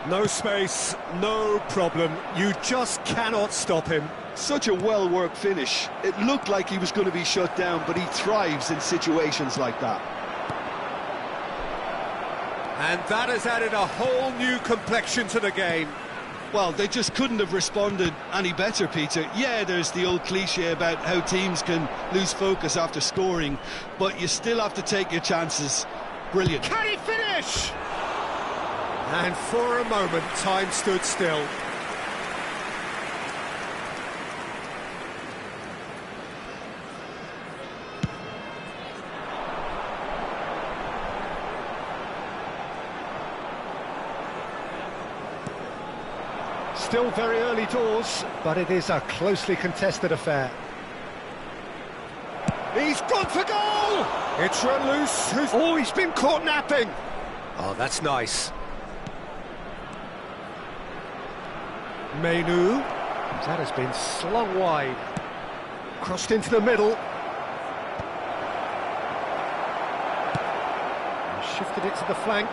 No space, no problem. You just cannot stop him. Such a well-worked finish. It looked like he was going to be shut down, but he thrives in situations like that. And that has added a whole new complexion to the game. Well, they just couldn't have responded any better, Peter. Yeah, there's the old cliche about how teams can lose focus after scoring, but you still have to take your chances. Brilliant. Can he finish? And for a moment, time stood still. Still very early doors, but it is a closely contested affair. He's gone for goal! It's run loose. Oh, he's been caught napping. Oh, that's nice. Menu. That has been slung wide. Crossed into the middle. Shifted it to the flank.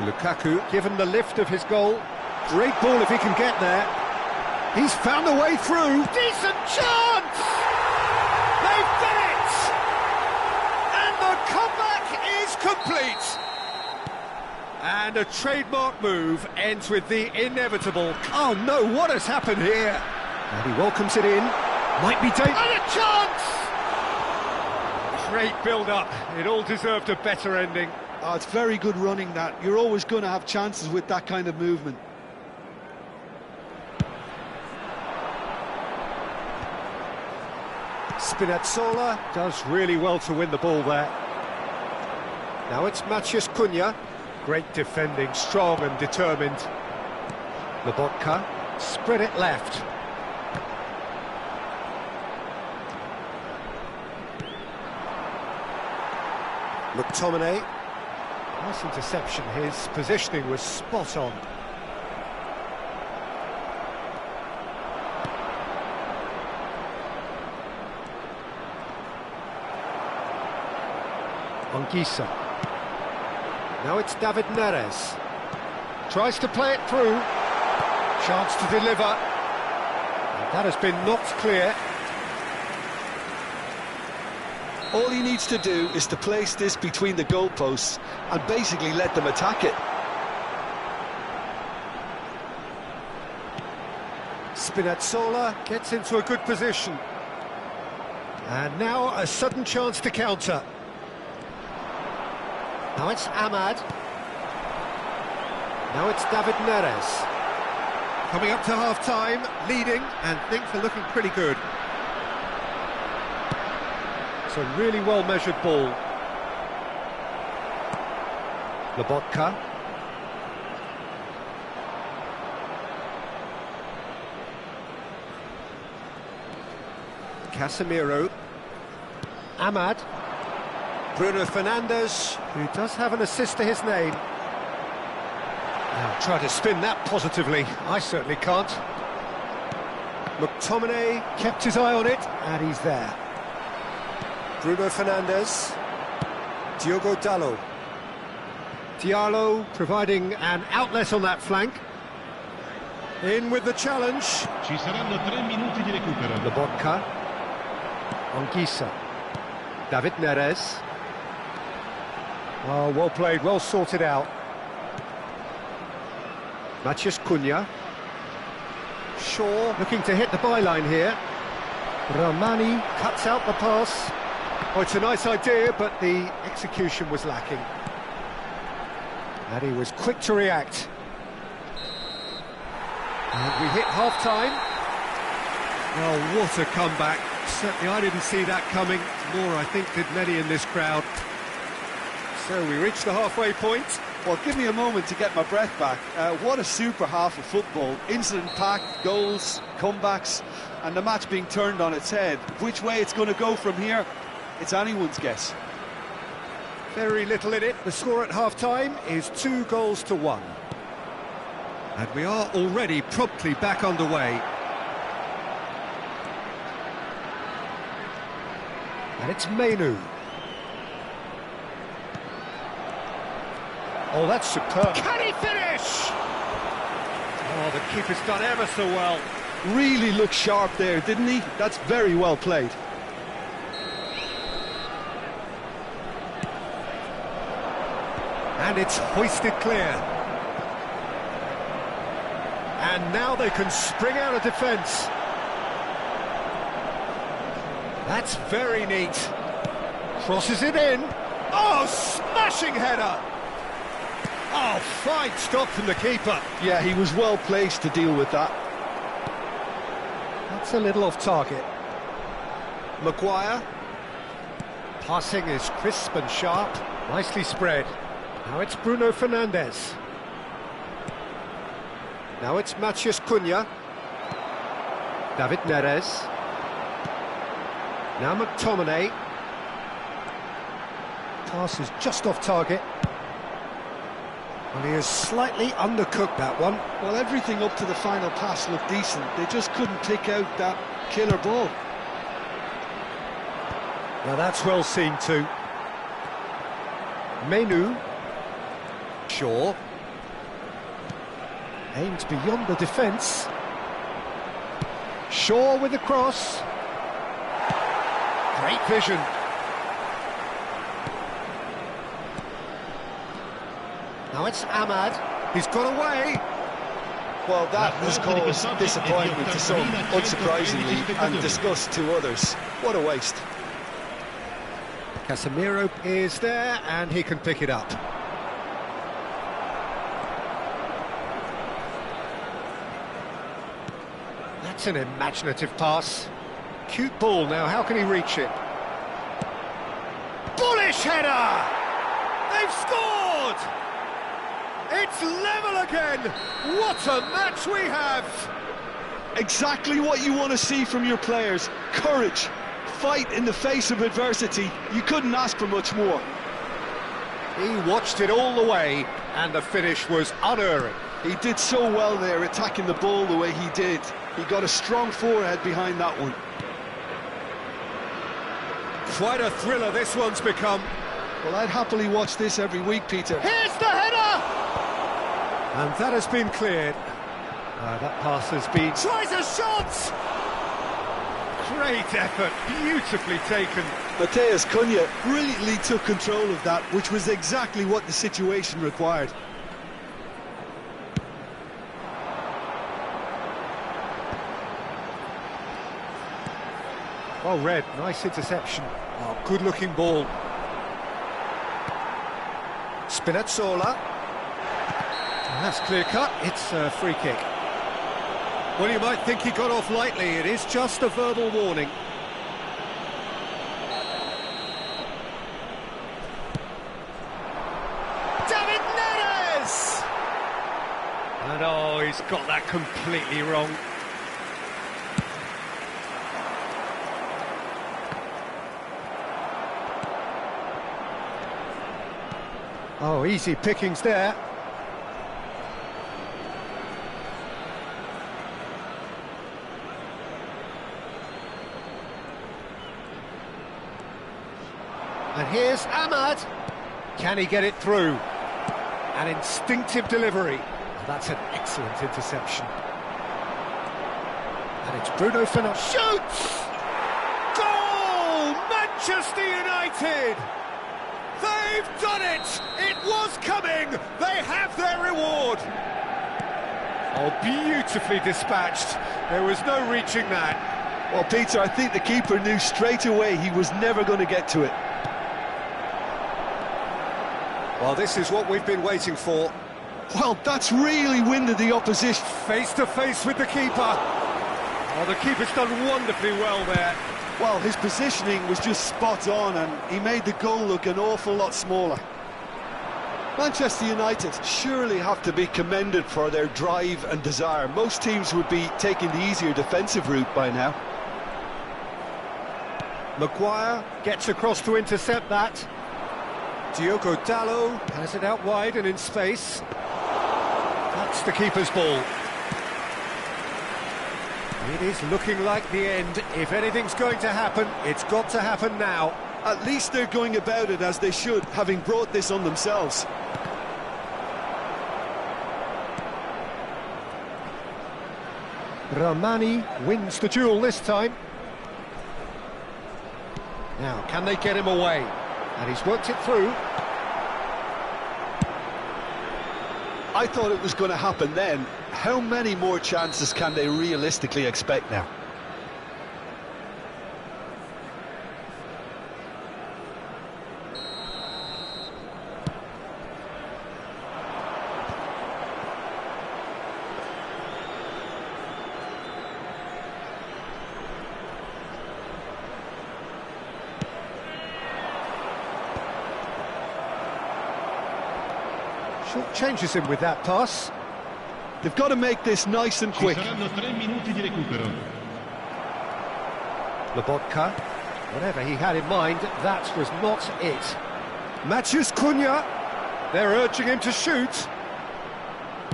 Lukaku given the lift of his goal. Great ball if he can get there. He's found a way through. Decent chance! They've done it! And the comeback is complete. And a trademark move ends with the inevitable. Oh no, what has happened here? And he welcomes it in. Might be dangerous. And a chance! Great build-up. It all deserved a better ending. Oh, it's very good running that. You're always going to have chances with that kind of movement. Spinazzola does really well to win the ball there. Now it's Maciej Cunha. Great defending, strong and determined. Lobotka spread it left. McTominay. Nice interception. His positioning was spot on. Anguissa. Now it's David Neres. Tries to play it through. Chance to deliver. And that has been knocked clear. All he needs to do is to place this between the goalposts and basically let them attack it. Spinazzola gets into a good position. And now a sudden chance to counter. Now it's Ahmad. Now it's David Neres. Coming up to half-time, leading, and things are looking pretty good. It's a really well-measured ball. Lobotka. Casemiro. Ahmad. Bruno Fernandes, who does have an assist to his name. Now try to spin that positively. I certainly can't. McTominay kept his eye on it, and he's there. Bruno Fernandes. Diogo Dalot. Diallo providing an outlet on that flank. In with the challenge. Ci saranno 3 minuti di recupero. Lobotka. Anguissa. David Neres. Oh, well played, well sorted out. Maciej Cunha. Shaw looking to hit the byline here. Romani cuts out the pass. Oh, it's a nice idea, but the execution was lacking. And he was quick to react. And we hit half-time. Oh, what a comeback. Certainly I didn't see that coming, nor I think did many in this crowd. So we reached the halfway point. Well, give me a moment to get my breath back. What a super half of football. Incident-packed, goals, comebacks, and the match being turned on its head. Which way it's going to go from here, it's anyone's guess. Very little in it. The score at half-time is 2-1. And we are already promptly back underway. And it's Menu. Oh, that's superb. Can he finish? Oh, the keeper's done ever so well. Really looked sharp there, didn't he? That's very well played. And it's hoisted clear. And now they can spring out of defence. That's very neat. Crosses it in. Oh, smashing header! Oh, fine stop from the keeper. Yeah, he was well placed to deal with that. That's a little off target. Maguire. Passing is crisp and sharp. Nicely spread. Now it's Bruno Fernandes. Now it's Matheus Cunha. David Neres. Now McTominay. Pass is just off target. Well, he has slightly undercooked that one. Well, everything up to the final pass looked decent. They just couldn't pick out that killer ball. Now that's well seen too. Menu. Shaw. Aimed beyond the defence. Shaw with the cross. Great vision. Now it's Ahmad. He's got away. Well, that has caused disappointment to some, unsurprisingly, and disgust to others. What a waste. Casemiro is there, and he can pick it up. That's an imaginative pass. Cute ball now, how can he reach it? Bullish header! They've scored! It's level again! What a match we have! Exactly what you want to see from your players. Courage, fight in the face of adversity. You couldn't ask for much more. He watched it all the way, and the finish was unerring. He did so well there, attacking the ball the way he did. He got a strong forehead behind that one. Quite a thriller this one's become. Well, I'd happily watch this every week, Peter. Here's the header! And that has been cleared. That pass has been... Tries a shot! Great effort, beautifully taken. Matheus Cunha brilliantly took control of that, which was exactly what the situation required. Well read, nice interception. Oh, good-looking ball. Spinazzola. And that's clear-cut, it's a free kick. Well, you might think he got off lightly, it is just a verbal warning. David Neres! And oh, he's got that completely wrong. Oh, easy pickings there. And here's Ahmad. Can he get it through? An instinctive delivery. That's an excellent interception. And it's Bruno Fernandes. Shoots! Goal! Manchester United! They've done it! It was coming! They have their reward! Oh, beautifully dispatched. There was no reaching that. Well, Peter, I think the keeper knew straight away he was never going to get to it. Well, this is what we've been waiting for. Well, that's really winded the opposition. Face to face with the keeper. Oh, the keeper's done wonderfully well there. Well, his positioning was just spot on, and he made the goal look an awful lot smaller. Manchester United surely have to be commended for their drive and desire. Most teams would be taking the easier defensive route by now. Maguire gets across to intercept that. Diogo Dalot has it out wide and in space. That's the keeper's ball. It is looking like the end. If anything's going to happen, it's got to happen now. At least they're going about it as they should, having brought this on themselves. Ramani wins the duel this time. Now, can they get him away? And he's worked it through. I thought it was going to happen then. How many more chances can they realistically expect now? Short changes him with that pass. They've got to make this nice and quick. Lobotka, whatever he had in mind, that was not it. Matheus Cunha, they're urging him to shoot.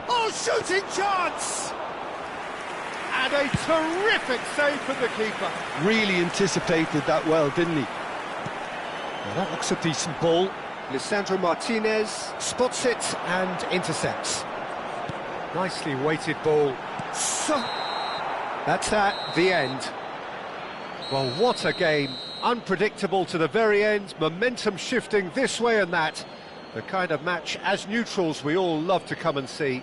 Oh, shooting chance! And a terrific save from the keeper. Really anticipated that well, didn't he? Well, that looks a decent ball. Lisandro Martinez spots it and intercepts. Nicely weighted ball. So, that's that, the end. Well, what a game. Unpredictable to the very end, momentum shifting this way and that. The kind of match, as neutrals, we all love to come and see.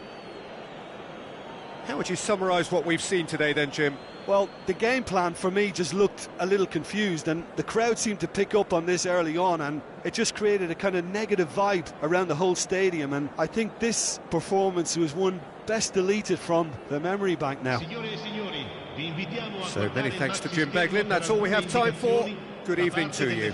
How would you summarise what we've seen today then, Jim? Well, the game plan for me just looked a little confused, and the crowd seemed to pick up on this early on, and it just created a kind of negative vibe around the whole stadium, and I think this performance was one best deleted from the memory bank now. So many thanks to Jim Beglin. That's all we have time for. Good evening to you.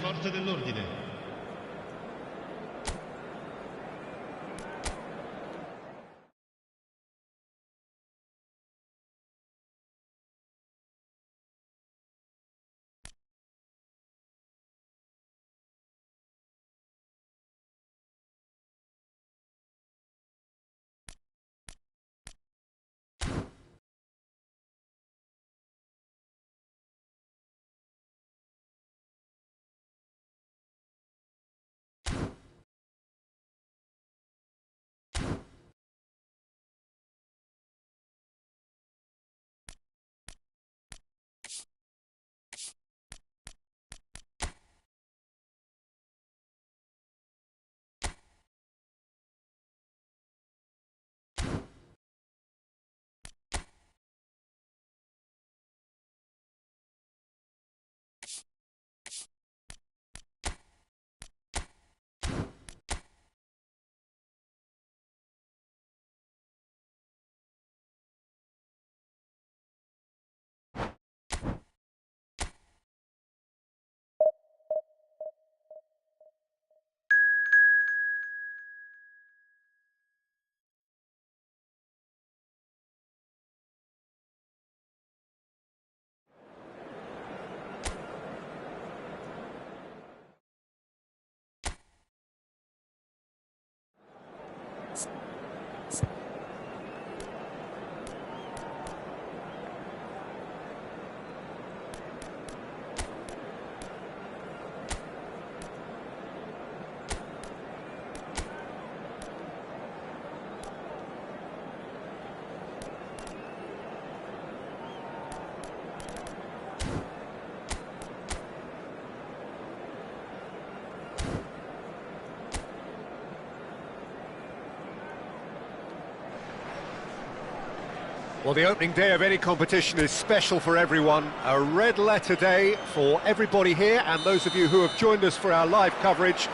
Well, the opening day of any competition is special for everyone. A red letter day for everybody here and those of you who have joined us for our live coverage.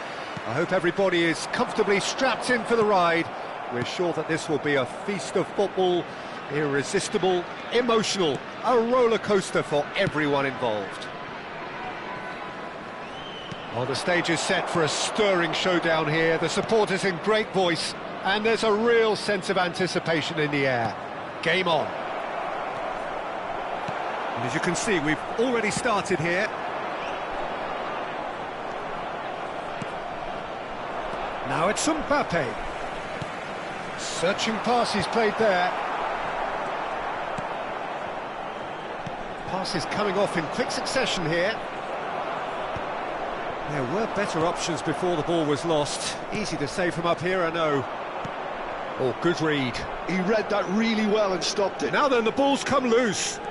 I hope everybody is comfortably strapped in for the ride. We're sure that this will be a feast of football, irresistible, emotional, a roller coaster for everyone involved. Well, the stage is set for a stirring showdown here. The supporters in great voice, and there's a real sense of anticipation in the air. Game on. And as you can see, we've already started here. Now it's Mbappe. Searching pass he's played there. Passes coming off in quick succession here. There were better options before the ball was lost. Easy to say from up here, I know. Oh, good read. He read that really well and stopped it. Now then, the ball's come loose.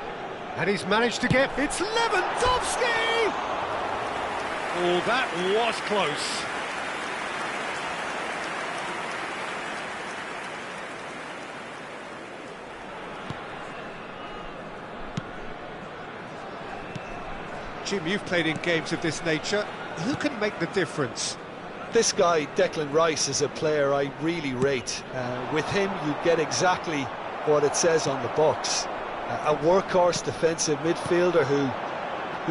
And he's managed to get... It's Lewandowski! Oh, that was close. Jim, you've played in games of this nature. Who can make the difference? This guy, Declan Rice, is a player I really rate. With him, you get exactly what it says on the box. A workhorse defensive midfielder who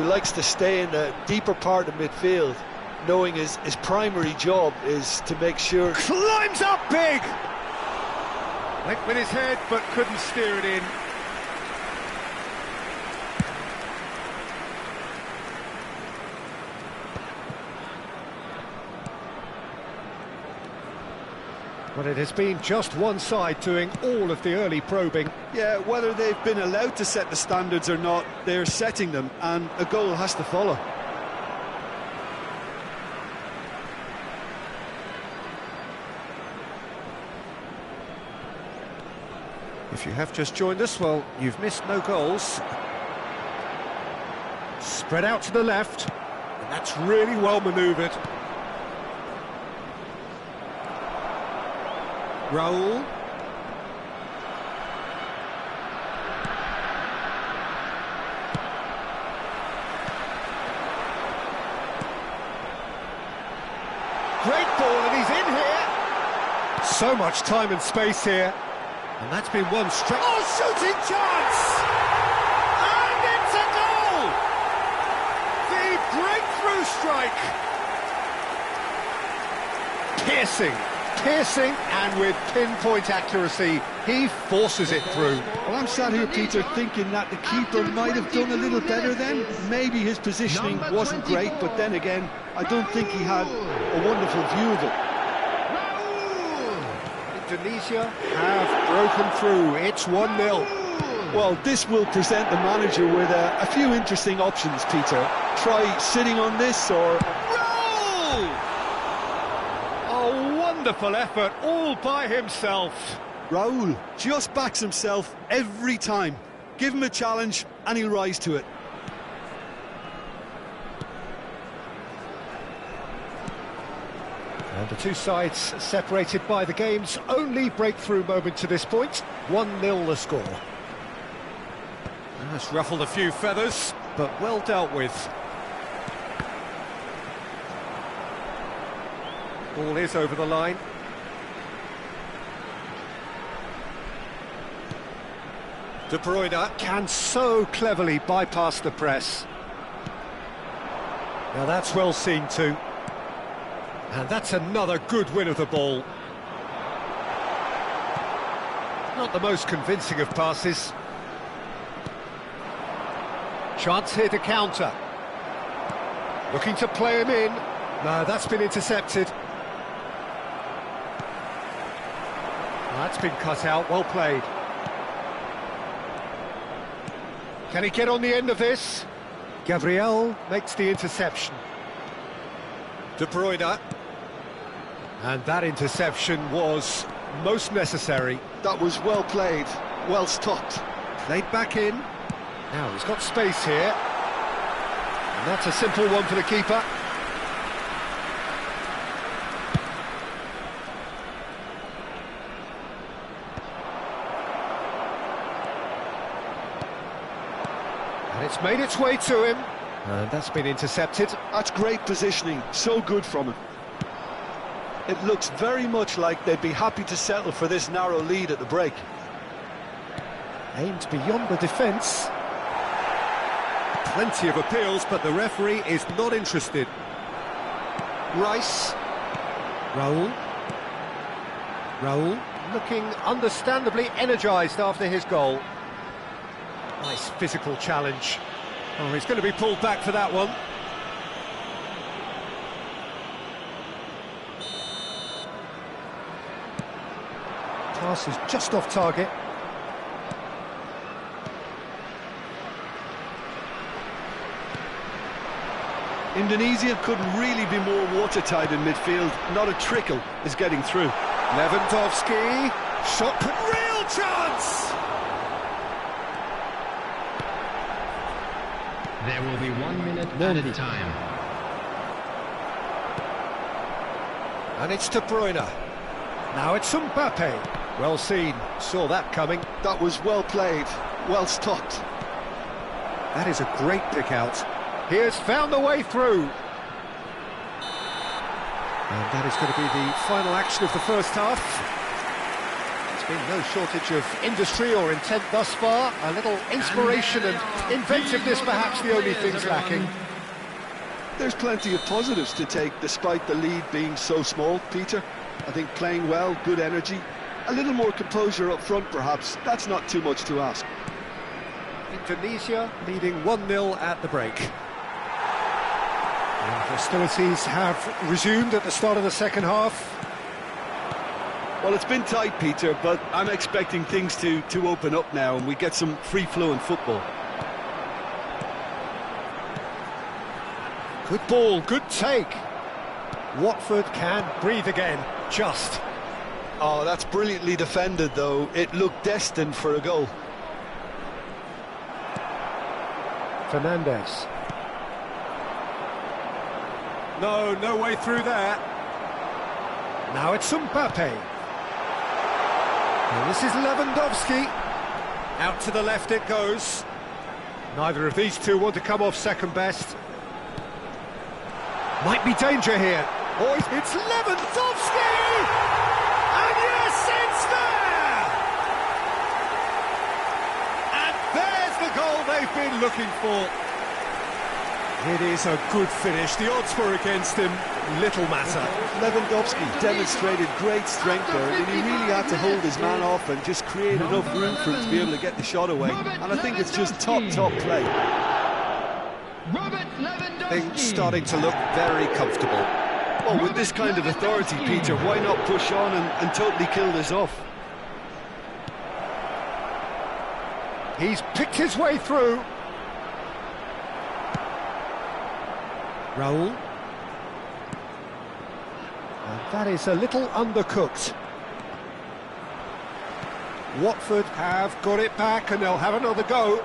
likes to stay in the deeper part of midfield knowing his primary job is to make sure... Climbs up big! Went with his head, but couldn't steer it in. But it has been just one side doing all of the early probing. Yeah, whether they've been allowed to set the standards or not, they're setting them, and a goal has to follow. If you have just joined us, well, you've missed no goals. Spread out to the left, and that's really well manoeuvred. Raul. Great ball, and he's in here. So much time and space here. And that's been one straight... Oh, shooting chance! And it's a goal! The breakthrough strike! Piercing, and with pinpoint accuracy, he forces it through. Well, I'm sat here, Peter, thinking that the keeper might have done a little better then. Maybe his positioning wasn't great, but then again, I don't think he had a wonderful view of it. Indonesia have broken through. It's 1-0. Well, this will present the manager with a few interesting options, Peter. Try sitting on this or... Goal! A wonderful effort all by himself. Raul just backs himself every time. Give him a challenge and he'll rise to it. And the two sides separated by the game's only breakthrough moment to this point. 1-0 the score. That's ruffled a few feathers, but well dealt with. Ball is over the line. De Bruyne can so cleverly bypass the press. Now that's well seen too. And that's another good win of the ball. Not the most convincing of passes. Chance here to counter. Looking to play him in. No, that's been intercepted. That's been cut out, well played. Can he get on the end of this? Gabriel makes the interception. De Bruyne. And that interception was most necessary. That was well played, well stopped. Played back in. Now he's got space here. And that's a simple one for the keeper. And it's made its way to him. And that's been intercepted. That's great positioning, so good from him. It looks very much like they'd be happy to settle for this narrow lead at the break. Aimed beyond the defence. Plenty of appeals, but the referee is not interested. Rice. Raul looking understandably energised after his goal. Nice physical challenge. Oh, he's going to be pulled back for that one. Pass is just off target. Indonesia couldn't really be more watertight in midfield. Not a trickle is getting through. Lewandowski, shot, real chance! There will be 1 minute added time. And it's De Bruyne. Now it's Mbappe. Well seen, saw that coming. That was well played, well stopped. That is a great pick out. He has found the way through. And that is going to be the final action of the first half. There's been no shortage of industry or intent thus far. A little inspiration and inventiveness, perhaps the only things lacking. There's plenty of positives to take despite the lead being so small, Peter. I think playing well, good energy, a little more composure up front perhaps, that's not too much to ask. Indonesia leading 1-0 at the break. And hostilities have resumed at the start of the second half. Well, it's been tight, Peter, but I'm expecting things to open up now and we get some free-flowing football. Good ball, good take. Watford can breathe again, just. Oh, that's brilliantly defended, though. It looked destined for a goal. Fernandes. No way through there. Now it's Mbappe. And this is Lewandowski. Out to the left it goes. Neither of these two want to come off second best. Might be danger here. Oh, it's Lewandowski! And yes, it's there! And there's the goal they've been looking for. It is a good finish. The odds were against him. Little matter. Lewandowski demonstrated great strength there, and he really had to hold his man off and just create enough room for him to be able to get the shot away. And I think it's just top play. Things starting to look very comfortable. Well, with this kind of authority, Peter, why not push on and totally kill this off? He's picked his way through. Raul. And that is a little undercooked. Watford have got it back and they'll have another go.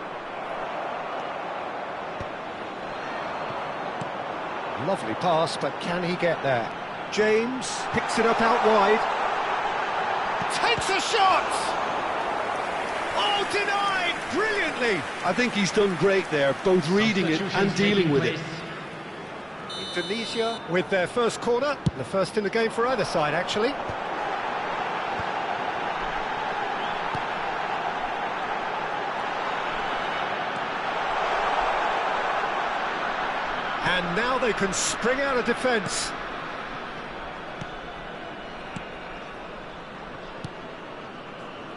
Lovely pass, but can he get there? James picks it up out wide. Takes a shot! Oh, denied brilliantly! I think he's done great there, both reading it and dealing with it. Indonesia with their first corner, the first in the game for either side, actually. And now they can spring out of defence.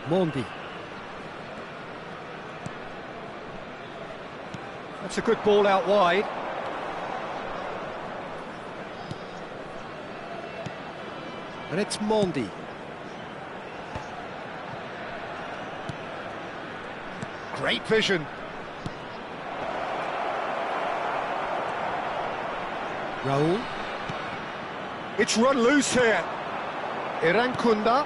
Mondi. That's a good ball out wide. And it's Mondi. Great vision. Raul. It's run loose here. Irankunda.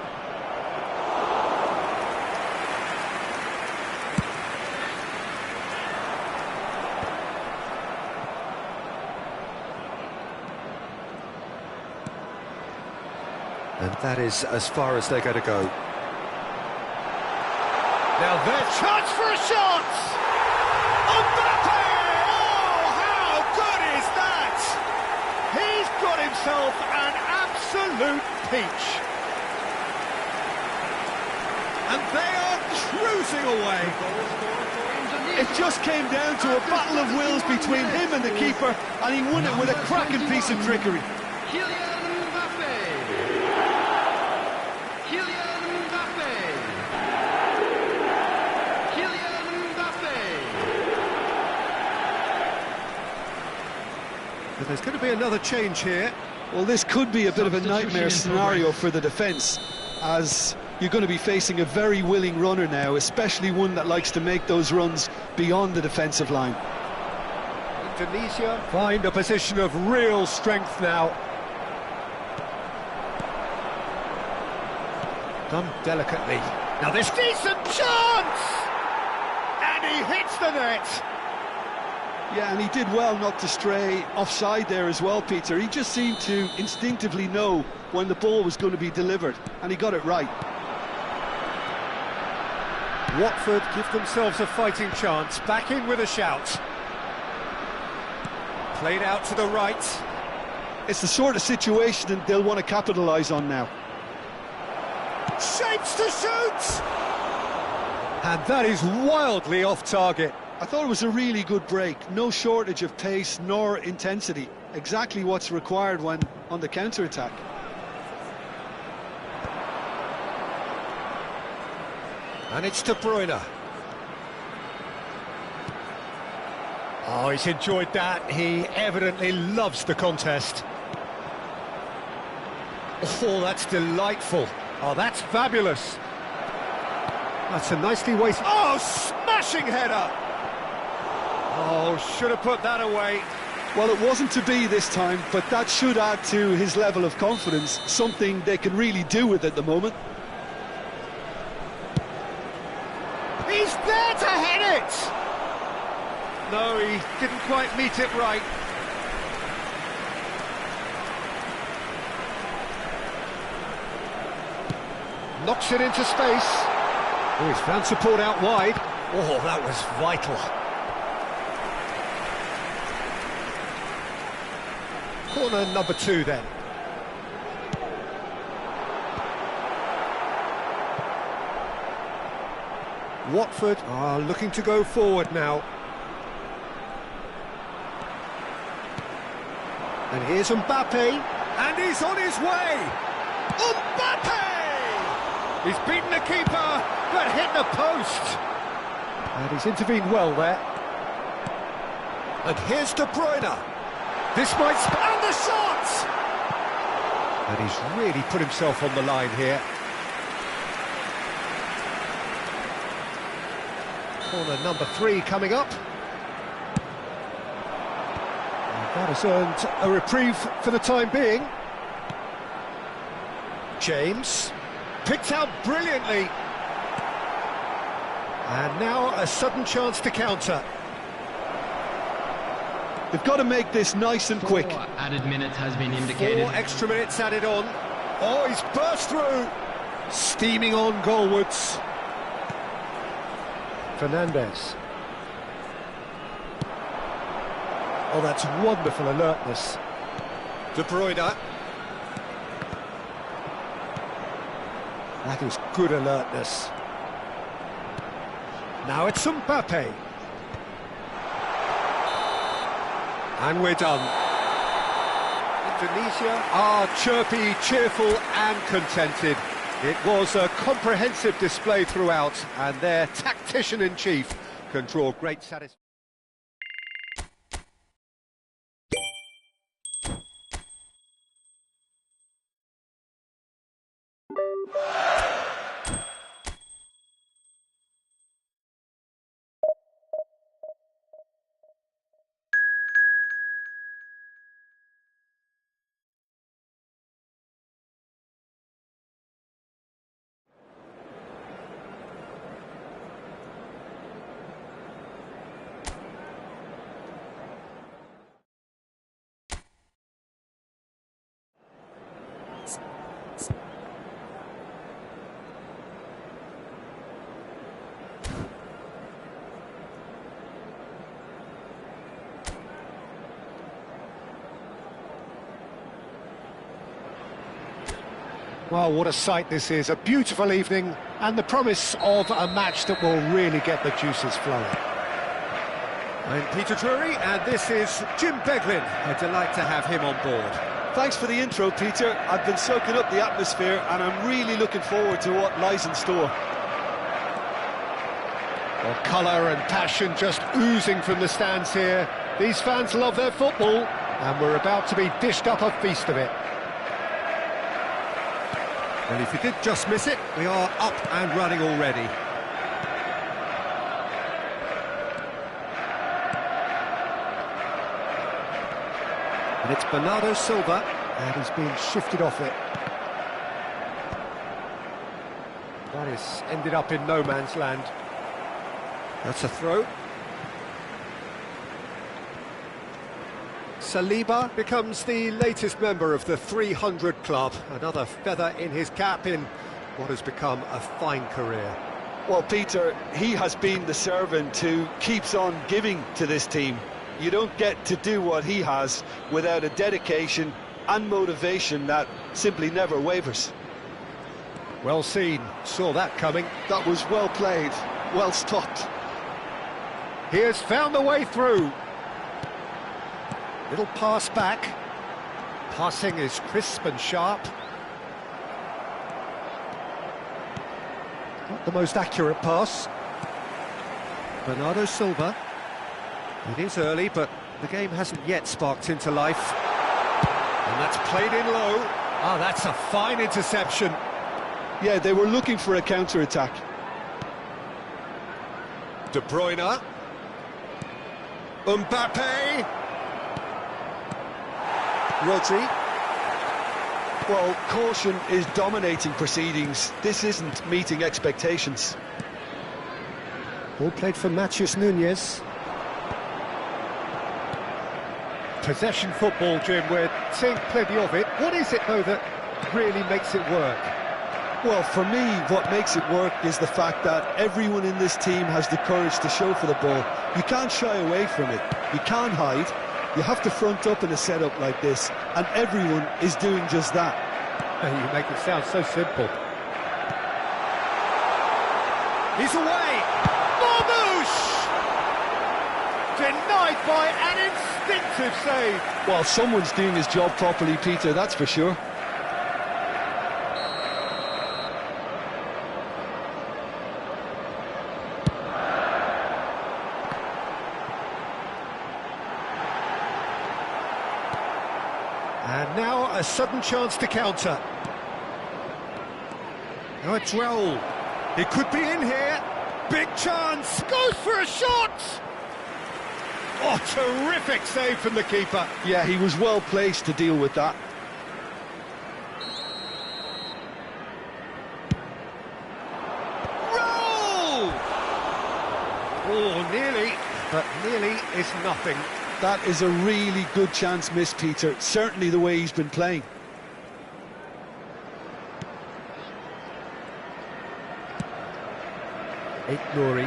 And that is as far as they're going to go. Now their chance for a shot! Mbappe! Oh, how good is that? He's got himself an absolute peach. And they are cruising away. It just came down to a battle of wills between him and the keeper, and he won it with a cracking piece of trickery. But there's going to be another change here. Well, this could be a bit of a nightmare scenario for the defence, as you're going to be facing a very willing runner now, especially one that likes to make those runs beyond the defensive line. Indonesia find a position of real strength now. Done delicately. Now this decent chance! And he hits the net! Yeah, and he did well not to stray offside there as well, Peter. He just seemed to instinctively know when the ball was going to be delivered, and he got it right. Watford give themselves a fighting chance, back in with a shout. Played out to the right. It's the sort of situation that they'll want to capitalise on now. Shapes to shoot! And that is wildly off target. I thought it was a really good break. No shortage of pace nor intensity. Exactly what's required when on the counter-attack. And it's De Bruyne. Oh, he's enjoyed that. He evidently loves the contest. Oh, that's delightful. Oh, that's fabulous. That's a nicely wasted... Oh, smashing header! Oh, should have put that away. Well, it wasn't to be this time, but that should add to his level of confidence, something they can really do with at the moment. He's there to head it! No, he didn't quite meet it right. Knocks it into space. Oh, he's found support out wide. Oh, that was vital. Corner number 2 then. Watford are looking to go forward now. And here's Mbappe, and he's on his way! Mbappe! He's beaten the keeper, but hit the post! And he's intervened well there. And here's De Bruyne. This might... And the shot! And he's really put himself on the line here. Corner number 3 coming up. That has earned a reprieve for the time being. James, picked out brilliantly. And now a sudden chance to counter. They've got to make this nice and quick. 4 added minutes has been indicated. 4 extra minutes added on. Oh, he's burst through. Steaming on goalwards. Fernandes. Oh, that's wonderful alertness. De Bruyne. That is good alertness. Now it's Mbappe. And we're done. Indonesia are chirpy, cheerful and contented. It was a comprehensive display throughout, and their tactician-in-chief can draw great satisfaction. Well, what a sight this is, a beautiful evening and the promise of a match that will really get the juices flowing. I'm Peter Drury and this is Jim Beglin. A delight to have him on board. Thanks for the intro, Peter. I've been soaking up the atmosphere and I'm really looking forward to what lies in store. Well, colour and passion just oozing from the stands here. These fans love their football and we're about to be dished up a feast of it. Well, if you did just miss it, we are up and running already. And it's Bernardo Silva, and he's being shifted off it. That has ended up in no man's land. That's a throw. Saliba becomes the latest member of the 300 club, another feather in his cap in what has become a fine career. Well, Peter, he has been the servant who keeps on giving to this team. You don't get to do what he has without a dedication and motivation that simply never wavers. Well seen, saw that coming. That was well played, well stopped. He has found the way through. Little pass back. Passing is crisp and sharp. Not the most accurate pass. Bernardo Silva. It is early, but the game hasn't yet sparked into life. And that's played in low. Ah, that's a fine interception. Yeah, they were looking for a counter-attack. De Bruyne. Mbappe. Rodri. Well, caution is dominating proceedings. This isn't meeting expectations. Ball played for Matheus Nunes. Possession football, Jim, we're seeing plenty of it. What is it, though, that really makes it work? Well, for me, what makes it work is the fact that everyone in this team has the courage to show for the ball. You can't shy away from it. You can't hide. You have to front up in a setup like this, and everyone is doing just that. You make it sound so simple. He's away! Marmouche! Denied by an instinctive save. Well, someone's doing his job properly, Peter, that's for sure. And now a sudden chance to counter. Now it's Raul. He could be in here. Big chance. Goes for a shot. Oh, terrific save from the keeper. Yeah, he was well placed to deal with that. Raul! Oh, nearly, but nearly is nothing. That is a really good chance missed, Peter. Certainly the way he's been playing. Nouri.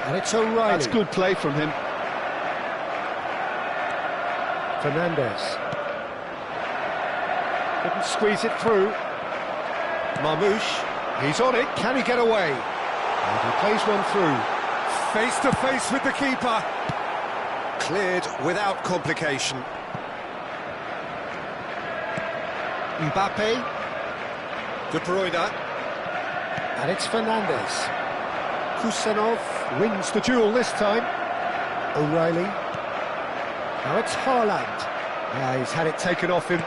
And it's O'Reilly. That's good play from him. Fernandez. Couldn't squeeze it through. Marmouche. He's on it. Can he get away? And he plays one through. Face to face with the keeper. Cleared without complication. Mbappe. De Bruyne. And it's Fernandez. Kusanov wins the duel this time. O'Reilly. Now it's Haaland. He's had it taken off him.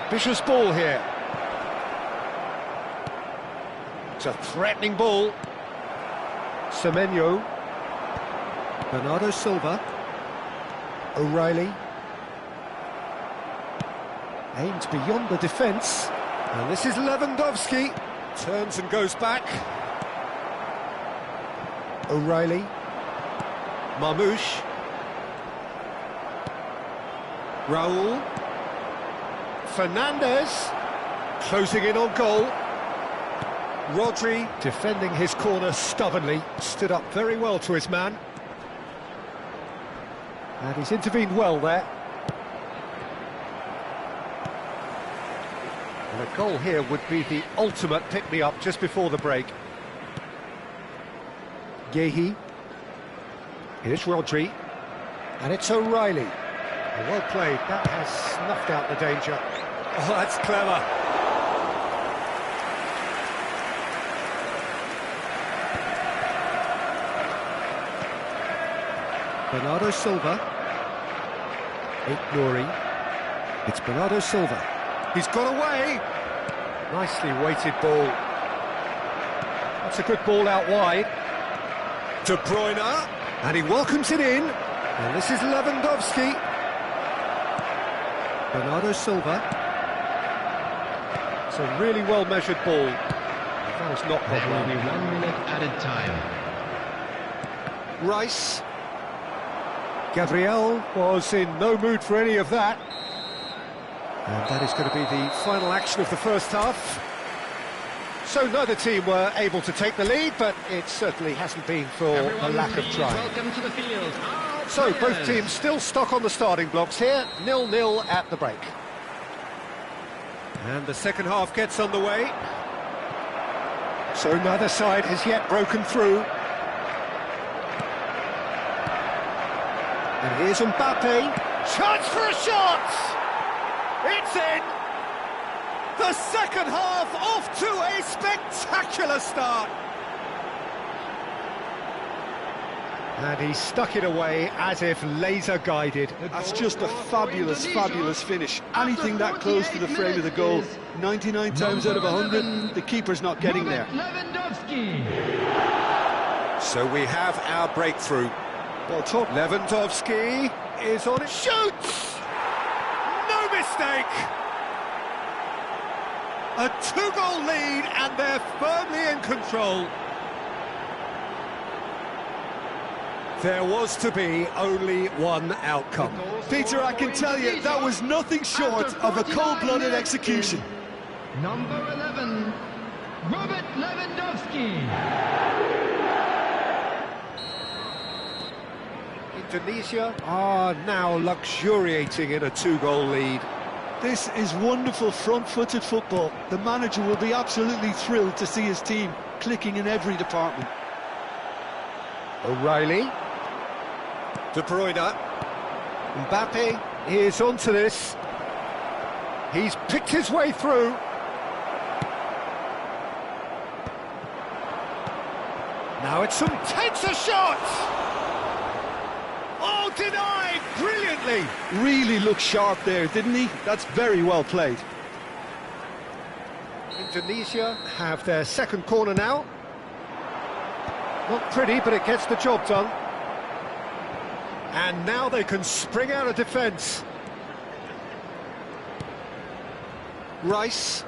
Ambitious ball here. It's a threatening ball. Semenyo. Bernardo Silva. O'Reilly. Aimed beyond the defence. And this is Lewandowski. Turns and goes back. O'Reilly. Marmouche. Raul. Fernandez. Closing in on goal. Rodri defending his corner stubbornly. Stood up very well to his man. And he's intervened well there. And a goal here would be the ultimate pick-me-up just before the break. Gehi. Here's Rodri. And it's O'Reilly. Well played. That has snuffed out the danger. Oh, that's clever. Bernardo Silva. Nouri. It's Bernardo Silva. He's got away. Nicely weighted ball. That's a good ball out wide. De Bruyne. And he welcomes it in. And this is Lewandowski. Bernardo Silva. It's a really well-measured ball. That was not There will problem. be 1 minute added time. Rice. Gabriel was in no mood for any of that. And that is going to be the final action of the first half. So neither team were able to take the lead, but it certainly hasn't been for a lack of trying. Welcome to the field. So both teams still stuck on the starting blocks here, 0-0 at the break. And the second half gets underway. So neither side has yet broken through. And here's Mbappe. Chance for a shot! It's in! The second half off to a spectacular start. And he stuck it away as if laser-guided. That's just a fabulous, fabulous finish. Anything that close to the frame of the goal, 99 times out of 100, the keeper's not getting there. So we have our breakthrough. Well, talk. Lewandowski is on it. Shoots! No mistake! A two-goal lead, and they're firmly in control. There was to be only one outcome. Peter, I can tell you, that was nothing short of a cold-blooded execution. Number 11, Robert Lewandowski. Indonesia are now luxuriating in a two-goal lead. This is wonderful front-footed football. The manager will be absolutely thrilled to see his team clicking in every department. O'Reilly. De Bruyne. Mbappe is onto this. He's picked his way through. Now it's some tenser shots. Oh, denied brilliantly. Really looked sharp there, didn't he? That's very well played. Indonesia have their second corner now. Not pretty, but it gets the job done. And now they can spring out of defence. Rice.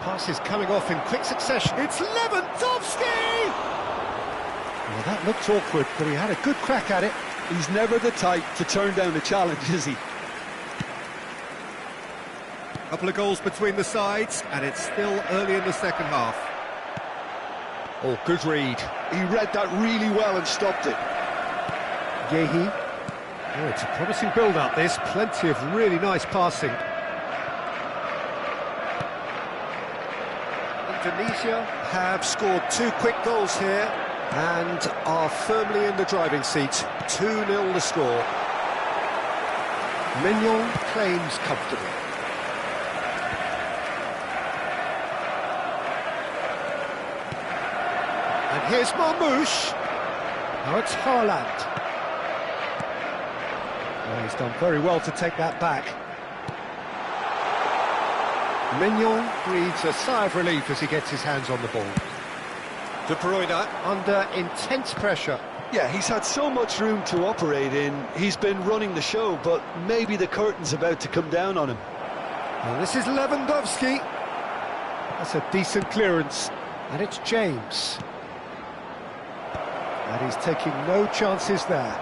Pass is coming off in quick succession. It's Lewandowski! Well, that looked awkward, but he had a good crack at it. He's never the type to turn down a challenge, is he? Couple of goals between the sides, and it's still early in the second half. Oh, good read. He read that really well and stopped it. Yehi. Oh, it's a promising build-up, this. Plenty of really nice passing. Indonesia have scored 2 quick goals here and are firmly in the driving seat. 2-0 the score. Mignon claims comfortably. And here's Marmouche. Now it's Haaland. Well, he's done very well to take that back. Mignon breathes a sigh of relief as he gets his hands on the ball. De Bruyne under intense pressure. Yeah, he's had so much room to operate in. He's been running the show, but maybe the curtain's about to come down on him. And this is Lewandowski. That's a decent clearance. And it's James. And he's taking no chances there.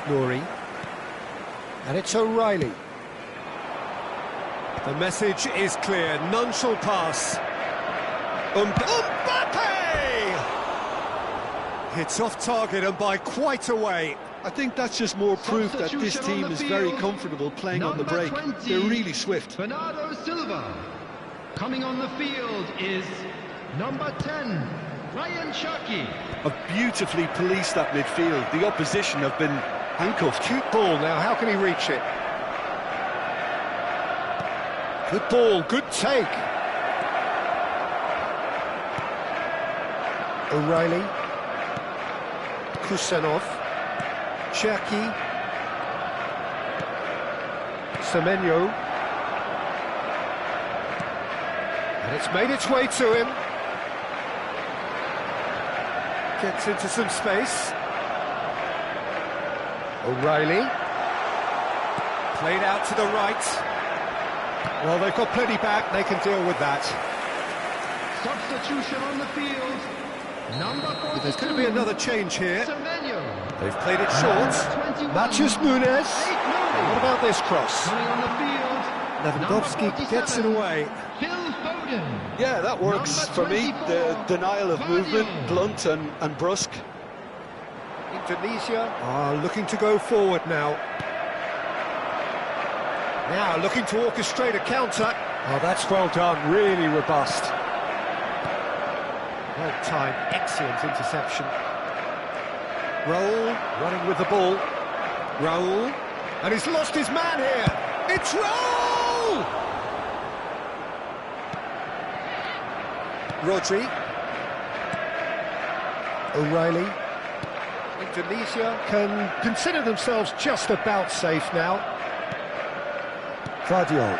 Nouri. And it's O'Reilly. The message is clear, none shall pass. Mbappe! It's off target and by quite a way. I think that's just more proof that this team is very comfortable playing on the break. They're really swift. Bernardo Silva. Coming on the field is number 10, Ryan Cherki. Have beautifully policed that midfield. The opposition have been handcuffed. Cute ball now, how can he reach it? Good ball, good take. O'Reilly. Kusanov. Cherki. Semenyo. And it's made its way to him. Gets into some space. O'Reilly. Played out to the right. Well, they've got plenty back, they can deal with that. Substitution on the field. Number 42. There's going to be another change here. Semenyo. They've played it short. Mathias Muniz. What about this cross? Coming on the field. Lewandowski gets it away. Phil Foden. Yeah, that works for me. The denial of movement, blunt and brusque. Indonesia are looking to go forward now. Now looking to orchestrate a counter. Oh, that's well done, really robust. Well timed, excellent interception. Raul running with the ball. Raul, and he's lost his man here. It's Raul! Rodri. O'Reilly. Indonesia can consider themselves just about safe now. Guardiola.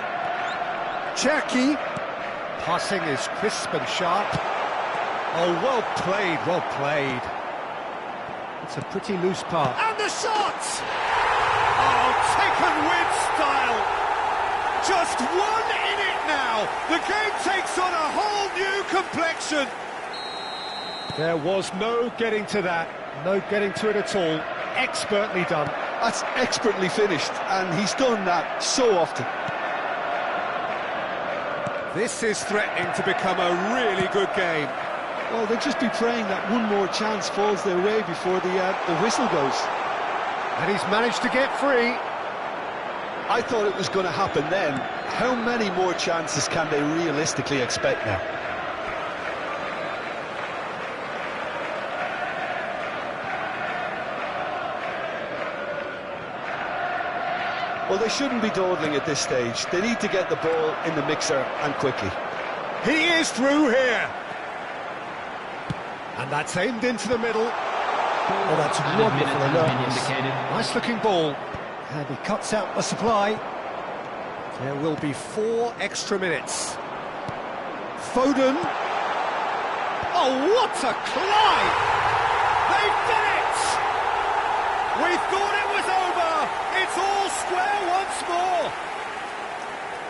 Cherki. Passing is crisp and sharp. Oh, well played, well played. It's a pretty loose pass. And the shot! Oh, taken with style. Just one in it now. The game takes on a whole new complexion. There was no getting to that. No getting to it at all. Expertly done. That's expertly finished, and he's done that so often. This is threatening to become a really good game. Well, they'll just be praying that one more chance falls their way before the whistle goes. And he's managed to get free. I thought it was going to happen then. How many more chances can they realistically expect now? Well, they shouldn't be dawdling at this stage. They need to get the ball in the mixer, and quickly. He is through here. And that's aimed into the middle. Oh, that's wonderful alertness. Nice looking ball. And he cuts out the supply. There will be 4 extra minutes. Foden. Oh, what a climb! They've done it! We thought it was over. It's all square once more.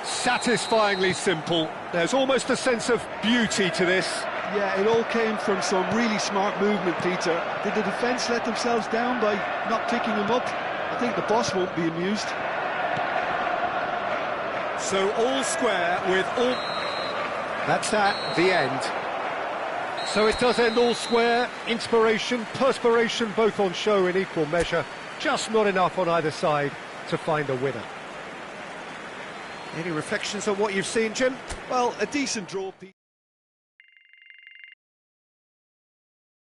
Satisfyingly simple. There's almost a sense of beauty to this. Yeah, it all came from some really smart movement, Peter. Did the defence let themselves down by not picking him up? I think the boss won't be amused. So all square with all... That's that, the end. So it does end all square. Inspiration, perspiration, both on show in equal measure. Just not enough on either side to find a winner. Any reflections on what you've seen, Jim? Well, a decent draw, Peter.